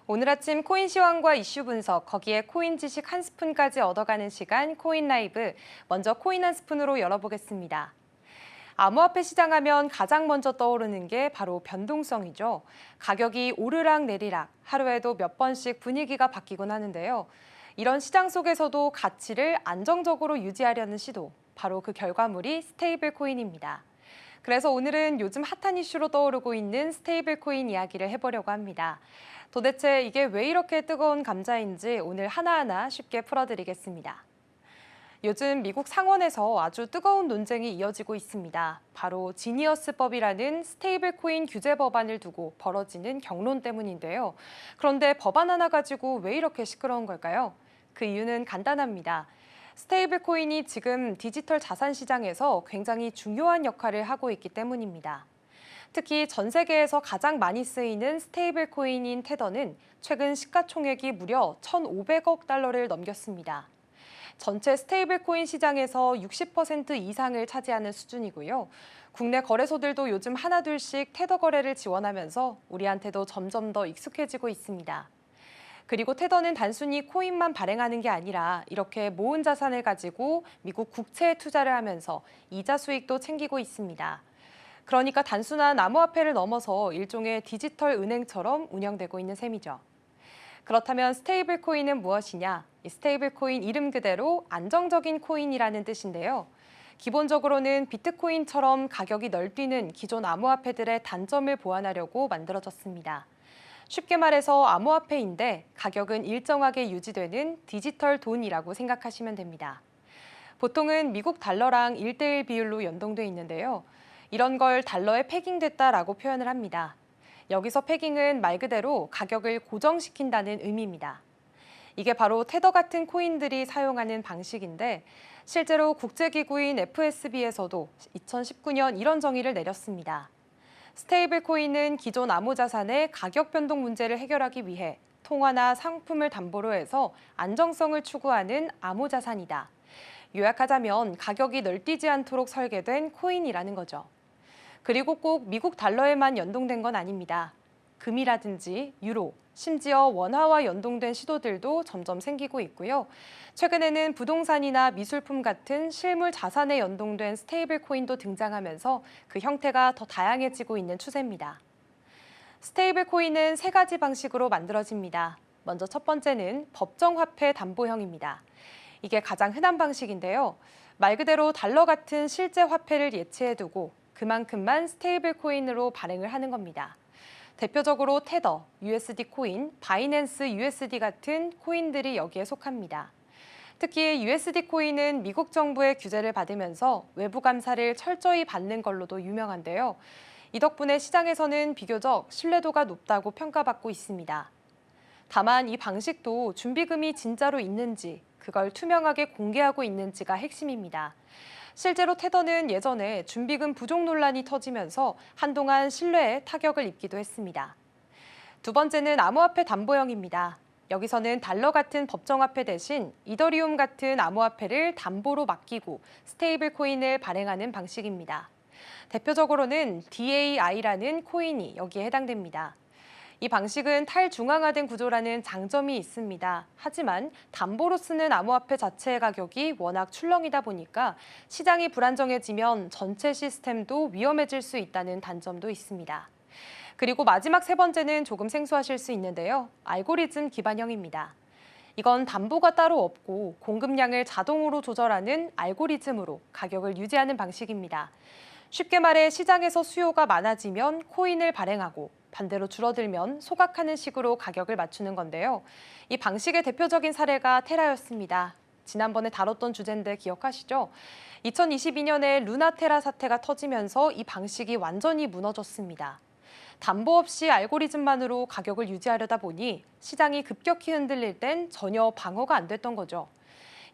오늘 아침 코인 시황과 이슈 분석, 거기에 코인 지식 한 스푼까지 얻어가는 시간 코인 라이브. 먼저 코인 한 스푼으로 열어보겠습니다. 암호화폐 시장하면 가장 먼저 떠오르는 게 바로 변동성이죠. 가격이 오르락 내리락, 하루에도 몇 번씩 분위기가 바뀌곤 하는데요. 이런 시장 속에서도 가치를 안정적으로 유지하려는 시도, 바로 그 결과물이 스테이블 코인입니다. 그래서 오늘은 요즘 핫한 이슈로 떠오르고 있는 스테이블 코인 이야기를 해보려고 합니다. 도대체 이게 왜 이렇게 뜨거운 감자인지 오늘 하나하나 쉽게 풀어드리겠습니다. 요즘 미국 상원에서 아주 뜨거운 논쟁이 이어지고 있습니다. 바로 지니어스법이라는 스테이블 코인 규제 법안을 두고 벌어지는 경론 때문인데요. 그런데 법안 하나 가지고 왜 이렇게 시끄러운 걸까요? 그 이유는 간단합니다. 스테이블 코인이 지금 디지털 자산 시장에서 굉장히 중요한 역할을 하고 있기 때문입니다. 특히 전 세계에서 가장 많이 쓰이는 스테이블 코인인 테더는 최근 시가총액이 무려 1,500억 달러를 넘겼습니다. 전체 스테이블 코인 시장에서 60% 이상을 차지하는 수준이고요. 국내 거래소들도 요즘 하나둘씩 테더 거래를 지원하면서 우리한테도 점점 더 익숙해지고 있습니다. 그리고 테더는 단순히 코인만 발행하는 게 아니라 이렇게 모은 자산을 가지고 미국 국채에 투자를 하면서 이자 수익도 챙기고 있습니다. 그러니까 단순한 암호화폐를 넘어서 일종의 디지털 은행처럼 운영되고 있는 셈이죠. 그렇다면 스테이블 코인은 무엇이냐? 이 스테이블 코인 이름 그대로 안정적인 코인이라는 뜻인데요. 기본적으로는 비트코인처럼 가격이 널뛰는 기존 암호화폐들의 단점을 보완하려고 만들어졌습니다. 쉽게 말해서 암호화폐인데 가격은 일정하게 유지되는 디지털 돈이라고 생각하시면 됩니다. 보통은 미국 달러랑 1대1 비율로 연동돼 있는데요. 이런 걸 달러에 패깅됐다라고 표현을 합니다. 여기서 패깅은 말 그대로 가격을 고정시킨다는 의미입니다. 이게 바로 테더 같은 코인들이 사용하는 방식인데 실제로 국제기구인 FSB에서도 2019년 이런 정의를 내렸습니다. 스테이블 코인은 기존 암호자산의 가격 변동 문제를 해결하기 위해 통화나 상품을 담보로 해서 안정성을 추구하는 암호자산이다. 요약하자면 가격이 널뛰지 않도록 설계된 코인이라는 거죠. 그리고 꼭 미국 달러에만 연동된 건 아닙니다. 금이라든지 유로, 심지어 원화와 연동된 시도들도 점점 생기고 있고요. 최근에는 부동산이나 미술품 같은 실물 자산에 연동된 스테이블 코인도 등장하면서 그 형태가 더 다양해지고 있는 추세입니다. 스테이블 코인은 세 가지 방식으로 만들어집니다. 먼저 첫 번째는 법정화폐 담보형입니다. 이게 가장 흔한 방식인데요. 말 그대로 달러 같은 실제 화폐를 예치해두고 그만큼만 스테이블 코인으로 발행을 하는 겁니다. 대표적으로 테더, USD 코인, 바이낸스 USD 같은 코인들이 여기에 속합니다. 특히 USD 코인은 미국 정부의 규제를 받으면서 외부 감사를 철저히 받는 걸로도 유명한데요. 이 덕분에 시장에서는 비교적 신뢰도가 높다고 평가받고 있습니다. 다만 이 방식도 준비금이 진짜로 있는지, 그걸 투명하게 공개하고 있는지가 핵심입니다. 실제로 테더는 예전에 준비금 부족 논란이 터지면서 한동안 신뢰에 타격을 입기도 했습니다. 두 번째는 암호화폐 담보형입니다. 여기서는 달러 같은 법정화폐 대신 이더리움 같은 암호화폐를 담보로 맡기고 스테이블 코인을 발행하는 방식입니다. 대표적으로는 DAI라는 코인이 여기에 해당됩니다. 이 방식은 탈중앙화된 구조라는 장점이 있습니다. 하지만 담보로 쓰는 암호화폐 자체의 가격이 워낙 출렁이다 보니까 시장이 불안정해지면 전체 시스템도 위험해질 수 있다는 단점도 있습니다. 그리고 마지막 세 번째는 조금 생소하실 수 있는데요. 알고리즘 기반형입니다. 이건 담보가 따로 없고 공급량을 자동으로 조절하는 알고리즘으로 가격을 유지하는 방식입니다. 쉽게 말해 시장에서 수요가 많아지면 코인을 발행하고 반대로 줄어들면 소각하는 식으로 가격을 맞추는 건데요. 이 방식의 대표적인 사례가 테라였습니다. 지난번에 다뤘던 주제인데 기억하시죠? 2022년에 루나테라 사태가 터지면서 이 방식이 완전히 무너졌습니다. 담보 없이 알고리즘만으로 가격을 유지하려다 보니 시장이 급격히 흔들릴 땐 전혀 방어가 안 됐던 거죠.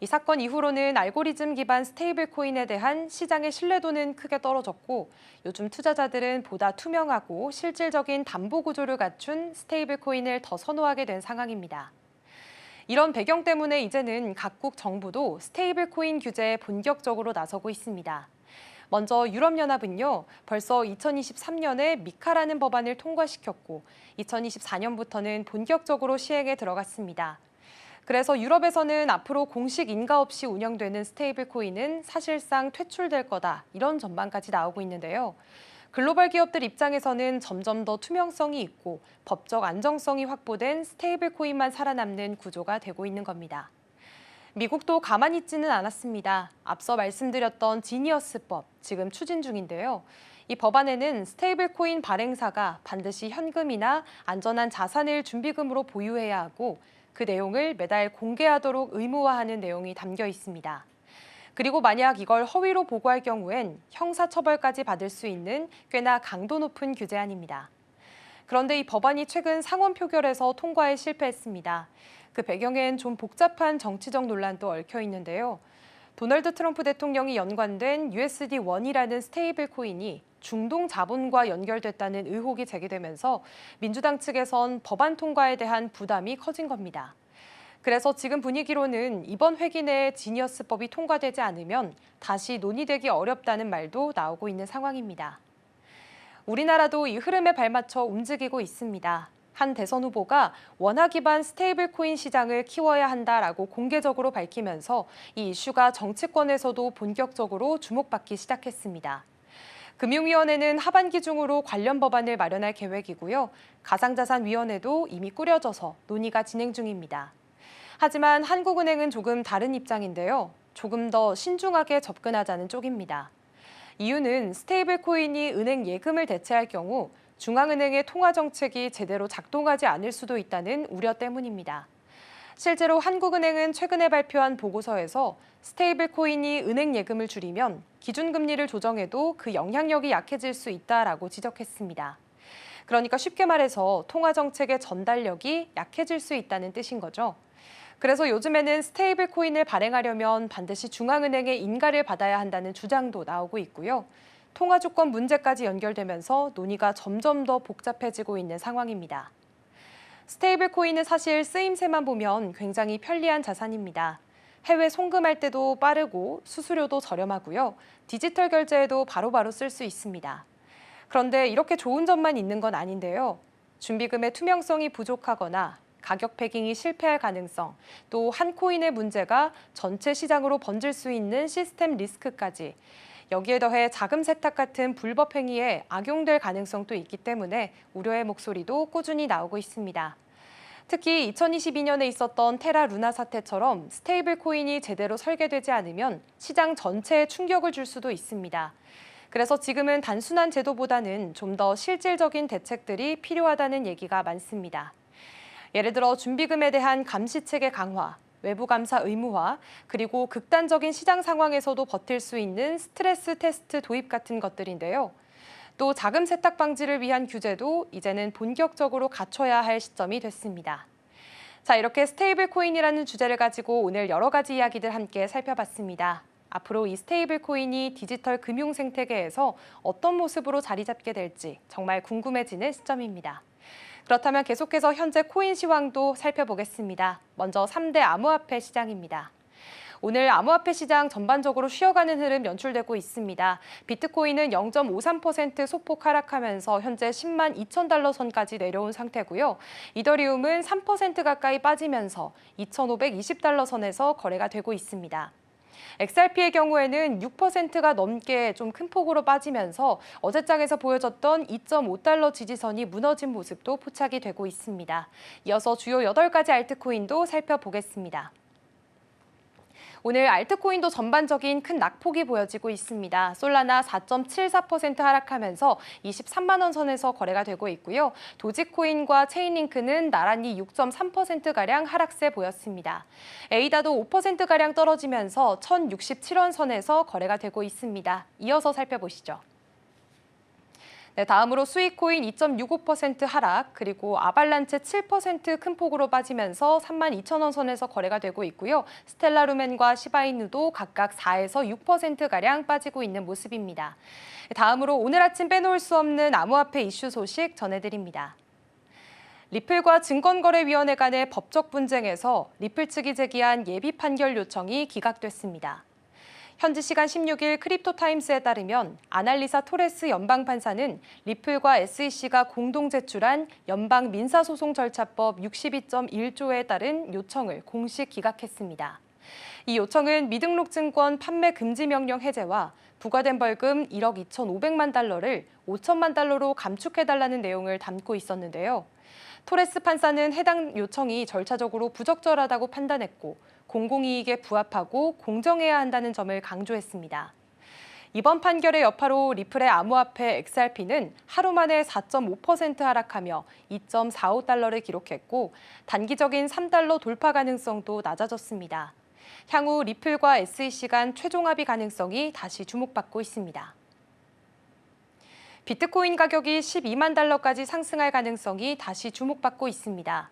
이 사건 이후로는 알고리즘 기반 스테이블 코인에 대한 시장의 신뢰도는 크게 떨어졌고 요즘 투자자들은 보다 투명하고 실질적인 담보 구조를 갖춘 스테이블 코인을 더 선호하게 된 상황입니다. 이런 배경 때문에 이제는 각국 정부도 스테이블 코인 규제에 본격적으로 나서고 있습니다. 먼저 유럽연합은요, 벌써 2023년에 미카라는 법안을 통과시켰고 2024년부터는 본격적으로 시행에 들어갔습니다. 그래서 유럽에서는 앞으로 공식 인가 없이 운영되는 스테이블 코인은 사실상 퇴출될 거다, 이런 전망까지 나오고 있는데요. 글로벌 기업들 입장에서는 점점 더 투명성이 있고 법적 안정성이 확보된 스테이블 코인만 살아남는 구조가 되고 있는 겁니다. 미국도 가만히 있지는 않았습니다. 앞서 말씀드렸던 지니어스법, 지금 추진 중인데요. 이 법안에는 스테이블 코인 발행사가 반드시 현금이나 안전한 자산을 준비금으로 보유해야 하고 그 내용을 매달 공개하도록 의무화하는 내용이 담겨 있습니다. 그리고 만약 이걸 허위로 보고할 경우엔 형사처벌까지 받을 수 있는 꽤나 강도 높은 규제안입니다. 그런데 이 법안이 최근 상원 표결에서 통과에 실패했습니다. 그 배경엔 좀 복잡한 정치적 논란도 얽혀 있는데요. 도널드 트럼프 대통령이 연관된 USD1이라는 스테이블 코인이 중동 자본과 연결됐다는 의혹이 제기되면서 민주당 측에선 법안 통과에 대한 부담이 커진 겁니다. 그래서 지금 분위기로는 이번 회기 내에 지니어스법이 통과되지 않으면 다시 논의되기 어렵다는 말도 나오고 있는 상황입니다. 우리나라도 이 흐름에 발맞춰 움직이고 있습니다. 한 대선 후보가 원화 기반 스테이블 코인 시장을 키워야 한다라고 공개적으로 밝히면서 이 이슈가 정치권에서도 본격적으로 주목받기 시작했습니다. 금융위원회는 하반기 중으로 관련 법안을 마련할 계획이고요. 가상자산위원회도 이미 꾸려져서 논의가 진행 중입니다. 하지만 한국은행은 조금 다른 입장인데요. 조금 더 신중하게 접근하자는 쪽입니다. 이유는 스테이블 코인이 은행 예금을 대체할 경우 중앙은행의 통화 정책이 제대로 작동하지 않을 수도 있다는 우려 때문입니다. 실제로 한국은행은 최근에 발표한 보고서에서 스테이블 코인이 은행 예금을 줄이면 기준금리를 조정해도 그 영향력이 약해질 수 있다라고 지적했습니다. 그러니까 쉽게 말해서 통화 정책의 전달력이 약해질 수 있다는 뜻인 거죠. 그래서 요즘에는 스테이블 코인을 발행하려면 반드시 중앙은행의 인가를 받아야 한다는 주장도 나오고 있고요. 통화 조건 문제까지 연결되면서 논의가 점점 더 복잡해지고 있는 상황입니다. 스테이블 코인은 사실 쓰임새만 보면 굉장히 편리한 자산입니다. 해외 송금할 때도 빠르고 수수료도 저렴하고요. 디지털 결제에도 바로바로 쓸 수 있습니다. 그런데 이렇게 좋은 점만 있는 건 아닌데요. 준비금의 투명성이 부족하거나 가격 패깅이 실패할 가능성, 또 한 코인의 문제가 전체 시장으로 번질 수 있는 시스템 리스크까지 여기에 더해 자금 세탁 같은 불법 행위에 악용될 가능성도 있기 때문에 우려의 목소리도 꾸준히 나오고 있습니다. 특히 2022년에 있었던 테라 루나 사태처럼 스테이블 코인이 제대로 설계되지 않으면 시장 전체에 충격을 줄 수도 있습니다. 그래서 지금은 단순한 제도보다는 좀 더 실질적인 대책들이 필요하다는 얘기가 많습니다. 예를 들어 준비금에 대한 감시체계 강화, 외부 감사 의무화, 그리고 극단적인 시장 상황에서도 버틸 수 있는 스트레스 테스트 도입 같은 것들인데요. 또 자금 세탁 방지를 위한 규제도 이제는 본격적으로 갖춰야 할 시점이 됐습니다. 자, 이렇게 스테이블 코인이라는 주제를 가지고 오늘 여러 가지 이야기들 함께 살펴봤습니다. 앞으로 이 스테이블 코인이 디지털 금융 생태계에서 어떤 모습으로 자리 잡게 될지 정말 궁금해지는 시점입니다. 그렇다면 계속해서 현재 코인 시황도 살펴보겠습니다. 먼저 3대 암호화폐 시장입니다. 오늘 암호화폐 시장 전반적으로 쉬어가는 흐름 연출되고 있습니다. 비트코인은 0.53% 소폭 하락하면서 현재 10만 2천 달러 선까지 내려온 상태고요. 이더리움은 3% 가까이 빠지면서 2,520달러 선에서 거래가 되고 있습니다. XRP의 경우에는 6%가 넘게 좀 큰 폭으로 빠지면서 어제장에서 보여졌던 2.5달러 지지선이 무너진 모습도 포착이 되고 있습니다. 이어서 주요 8가지 알트코인도 살펴보겠습니다. 오늘 알트코인도 전반적인 큰 낙폭이 보여지고 있습니다. 솔라나 4.74% 하락하면서 23만 원 선에서 거래가 되고 있고요. 도지코인과 체인링크는 나란히 6.3%가량 하락세 보였습니다. 에이다도 5%가량 떨어지면서 1,067원 선에서 거래가 되고 있습니다. 이어서 살펴보시죠. 네, 다음으로 스위코인 2.65% 하락, 그리고 아발란체 7% 큰 폭으로 빠지면서 32,000원 선에서 거래가 되고 있고요. 스텔라루멘과 시바이누도 각각 4에서 6%가량 빠지고 있는 모습입니다. 다음으로 오늘 아침 빼놓을 수 없는 암호화폐 이슈 소식 전해드립니다. 리플과 증권거래위원회 간의 법적 분쟁에서 리플 측이 제기한 예비 판결 요청이 기각됐습니다. 현지 시간 16일 크립토타임스에 따르면 아날리사 토레스 연방판사는 리플과 SEC가 공동 제출한 연방 민사소송 절차법 62.1조에 따른 요청을 공식 기각했습니다. 이 요청은 미등록 증권 판매 금지 명령 해제와 부과된 벌금 1억 2,500만 달러를 5천만 달러로 감축해달라는 내용을 담고 있었는데요. 토레스 판사는 해당 요청이 절차적으로 부적절하다고 판단했고 공공이익에 부합하고 공정해야 한다는 점을 강조했습니다. 이번 판결의 여파로 리플의 암호화폐 XRP는 하루 만에 4.5% 하락하며 2.45달러를 기록했고 단기적인 3달러 돌파 가능성도 낮아졌습니다. 향후 리플과 SEC 간 최종 합의 가능성이 다시 주목받고 있습니다. 비트코인 가격이 12만 달러까지 상승할 가능성이 다시 주목받고 있습니다.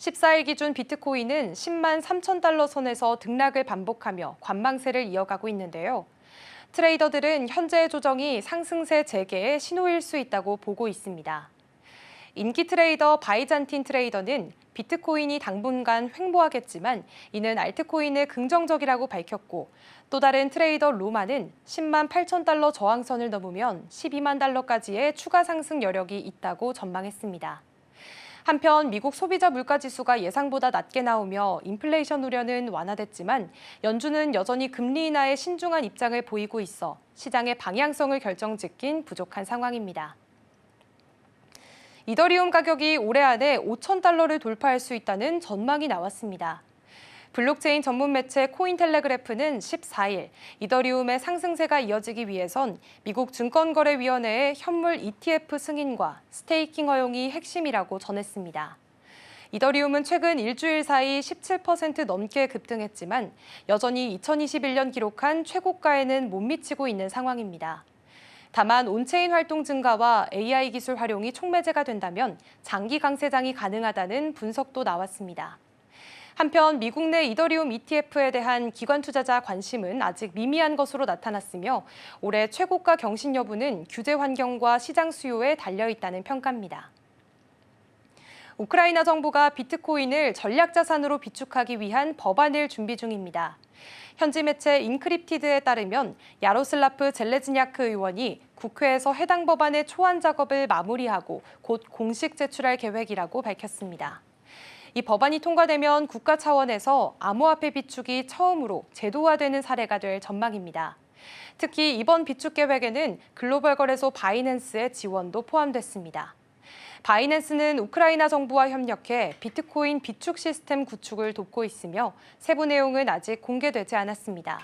14일 기준 비트코인은 10만 3천 달러 선에서 등락을 반복하며 관망세를 이어가고 있는데요. 트레이더들은 현재의 조정이 상승세 재개의 신호일 수 있다고 보고 있습니다. 인기 트레이더 바이잔틴 트레이더는 비트코인이 당분간 횡보하겠지만 이는 알트코인에 긍정적이라고 밝혔고 또 다른 트레이더 로마는 10만 8천 달러 저항선을 넘으면 12만 달러까지의 추가 상승 여력이 있다고 전망했습니다. 한편 미국 소비자 물가지수가 예상보다 낮게 나오며 인플레이션 우려는 완화됐지만 연준은 여전히 금리 인하에 신중한 입장을 보이고 있어 시장의 방향성을 결정짓긴 부족한 상황입니다. 이더리움 가격이 올해 안에 5천 달러를 돌파할 수 있다는 전망이 나왔습니다. 블록체인 전문 매체 코인텔레그래프는 14일 이더리움의 상승세가 이어지기 위해선 미국 증권거래위원회의 현물 ETF 승인과 스테이킹 허용이 핵심이라고 전했습니다. 이더리움은 최근 일주일 사이 17% 넘게 급등했지만 여전히 2021년 기록한 최고가에는 못 미치고 있는 상황입니다. 다만 온체인 활동 증가와 AI 기술 활용이 촉매제가 된다면 장기 강세장이 가능하다는 분석도 나왔습니다. 한편 미국 내 이더리움 ETF에 대한 기관 투자자 관심은 아직 미미한 것으로 나타났으며 올해 최고가 경신 여부는 규제 환경과 시장 수요에 달려있다는 평가입니다. 우크라이나 정부가 비트코인을 전략자산으로 비축하기 위한 법안을 준비 중입니다. 현지 매체 인크립티드에 따르면 야로슬라프 젤레즈냐크 의원이 국회에서 해당 법안의 초안 작업을 마무리하고 곧 공식 제출할 계획이라고 밝혔습니다. 이 법안이 통과되면 국가 차원에서 암호화폐 비축이 처음으로 제도화되는 사례가 될 전망입니다. 특히 이번 비축 계획에는 글로벌 거래소 바이낸스의 지원도 포함됐습니다. 바이낸스는 우크라이나 정부와 협력해 비트코인 비축 시스템 구축을 돕고 있으며 세부 내용은 아직 공개되지 않았습니다.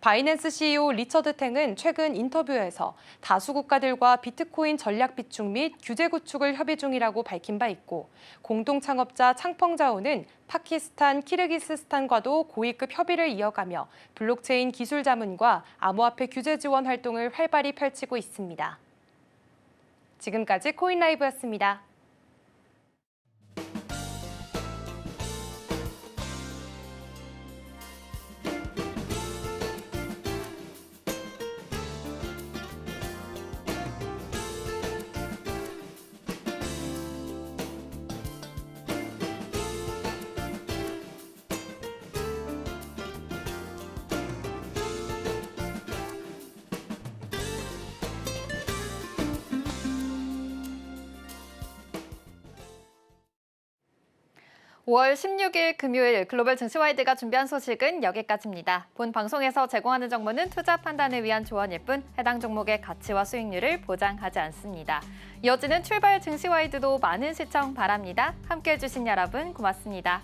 바이낸스 CEO 리처드 탱은 최근 인터뷰에서 다수 국가들과 비트코인 전략 비축 및 규제 구축을 협의 중이라고 밝힌 바 있고 공동 창업자 창펑자오는 파키스탄, 키르기스스탄과도 고위급 협의를 이어가며 블록체인 기술 자문과 암호화폐 규제 지원 활동을 활발히 펼치고 있습니다. 지금까지 코인라이브였습니다. 5월 16일 금요일 글로벌 증시와이드가 준비한 소식은 여기까지입니다. 본 방송에서 제공하는 정보는 투자 판단을 위한 조언일 뿐 해당 종목의 가치와 수익률을 보장하지 않습니다. 이어지는 출발 증시와이드도 많은 시청 바랍니다. 함께해 주신 여러분 고맙습니다.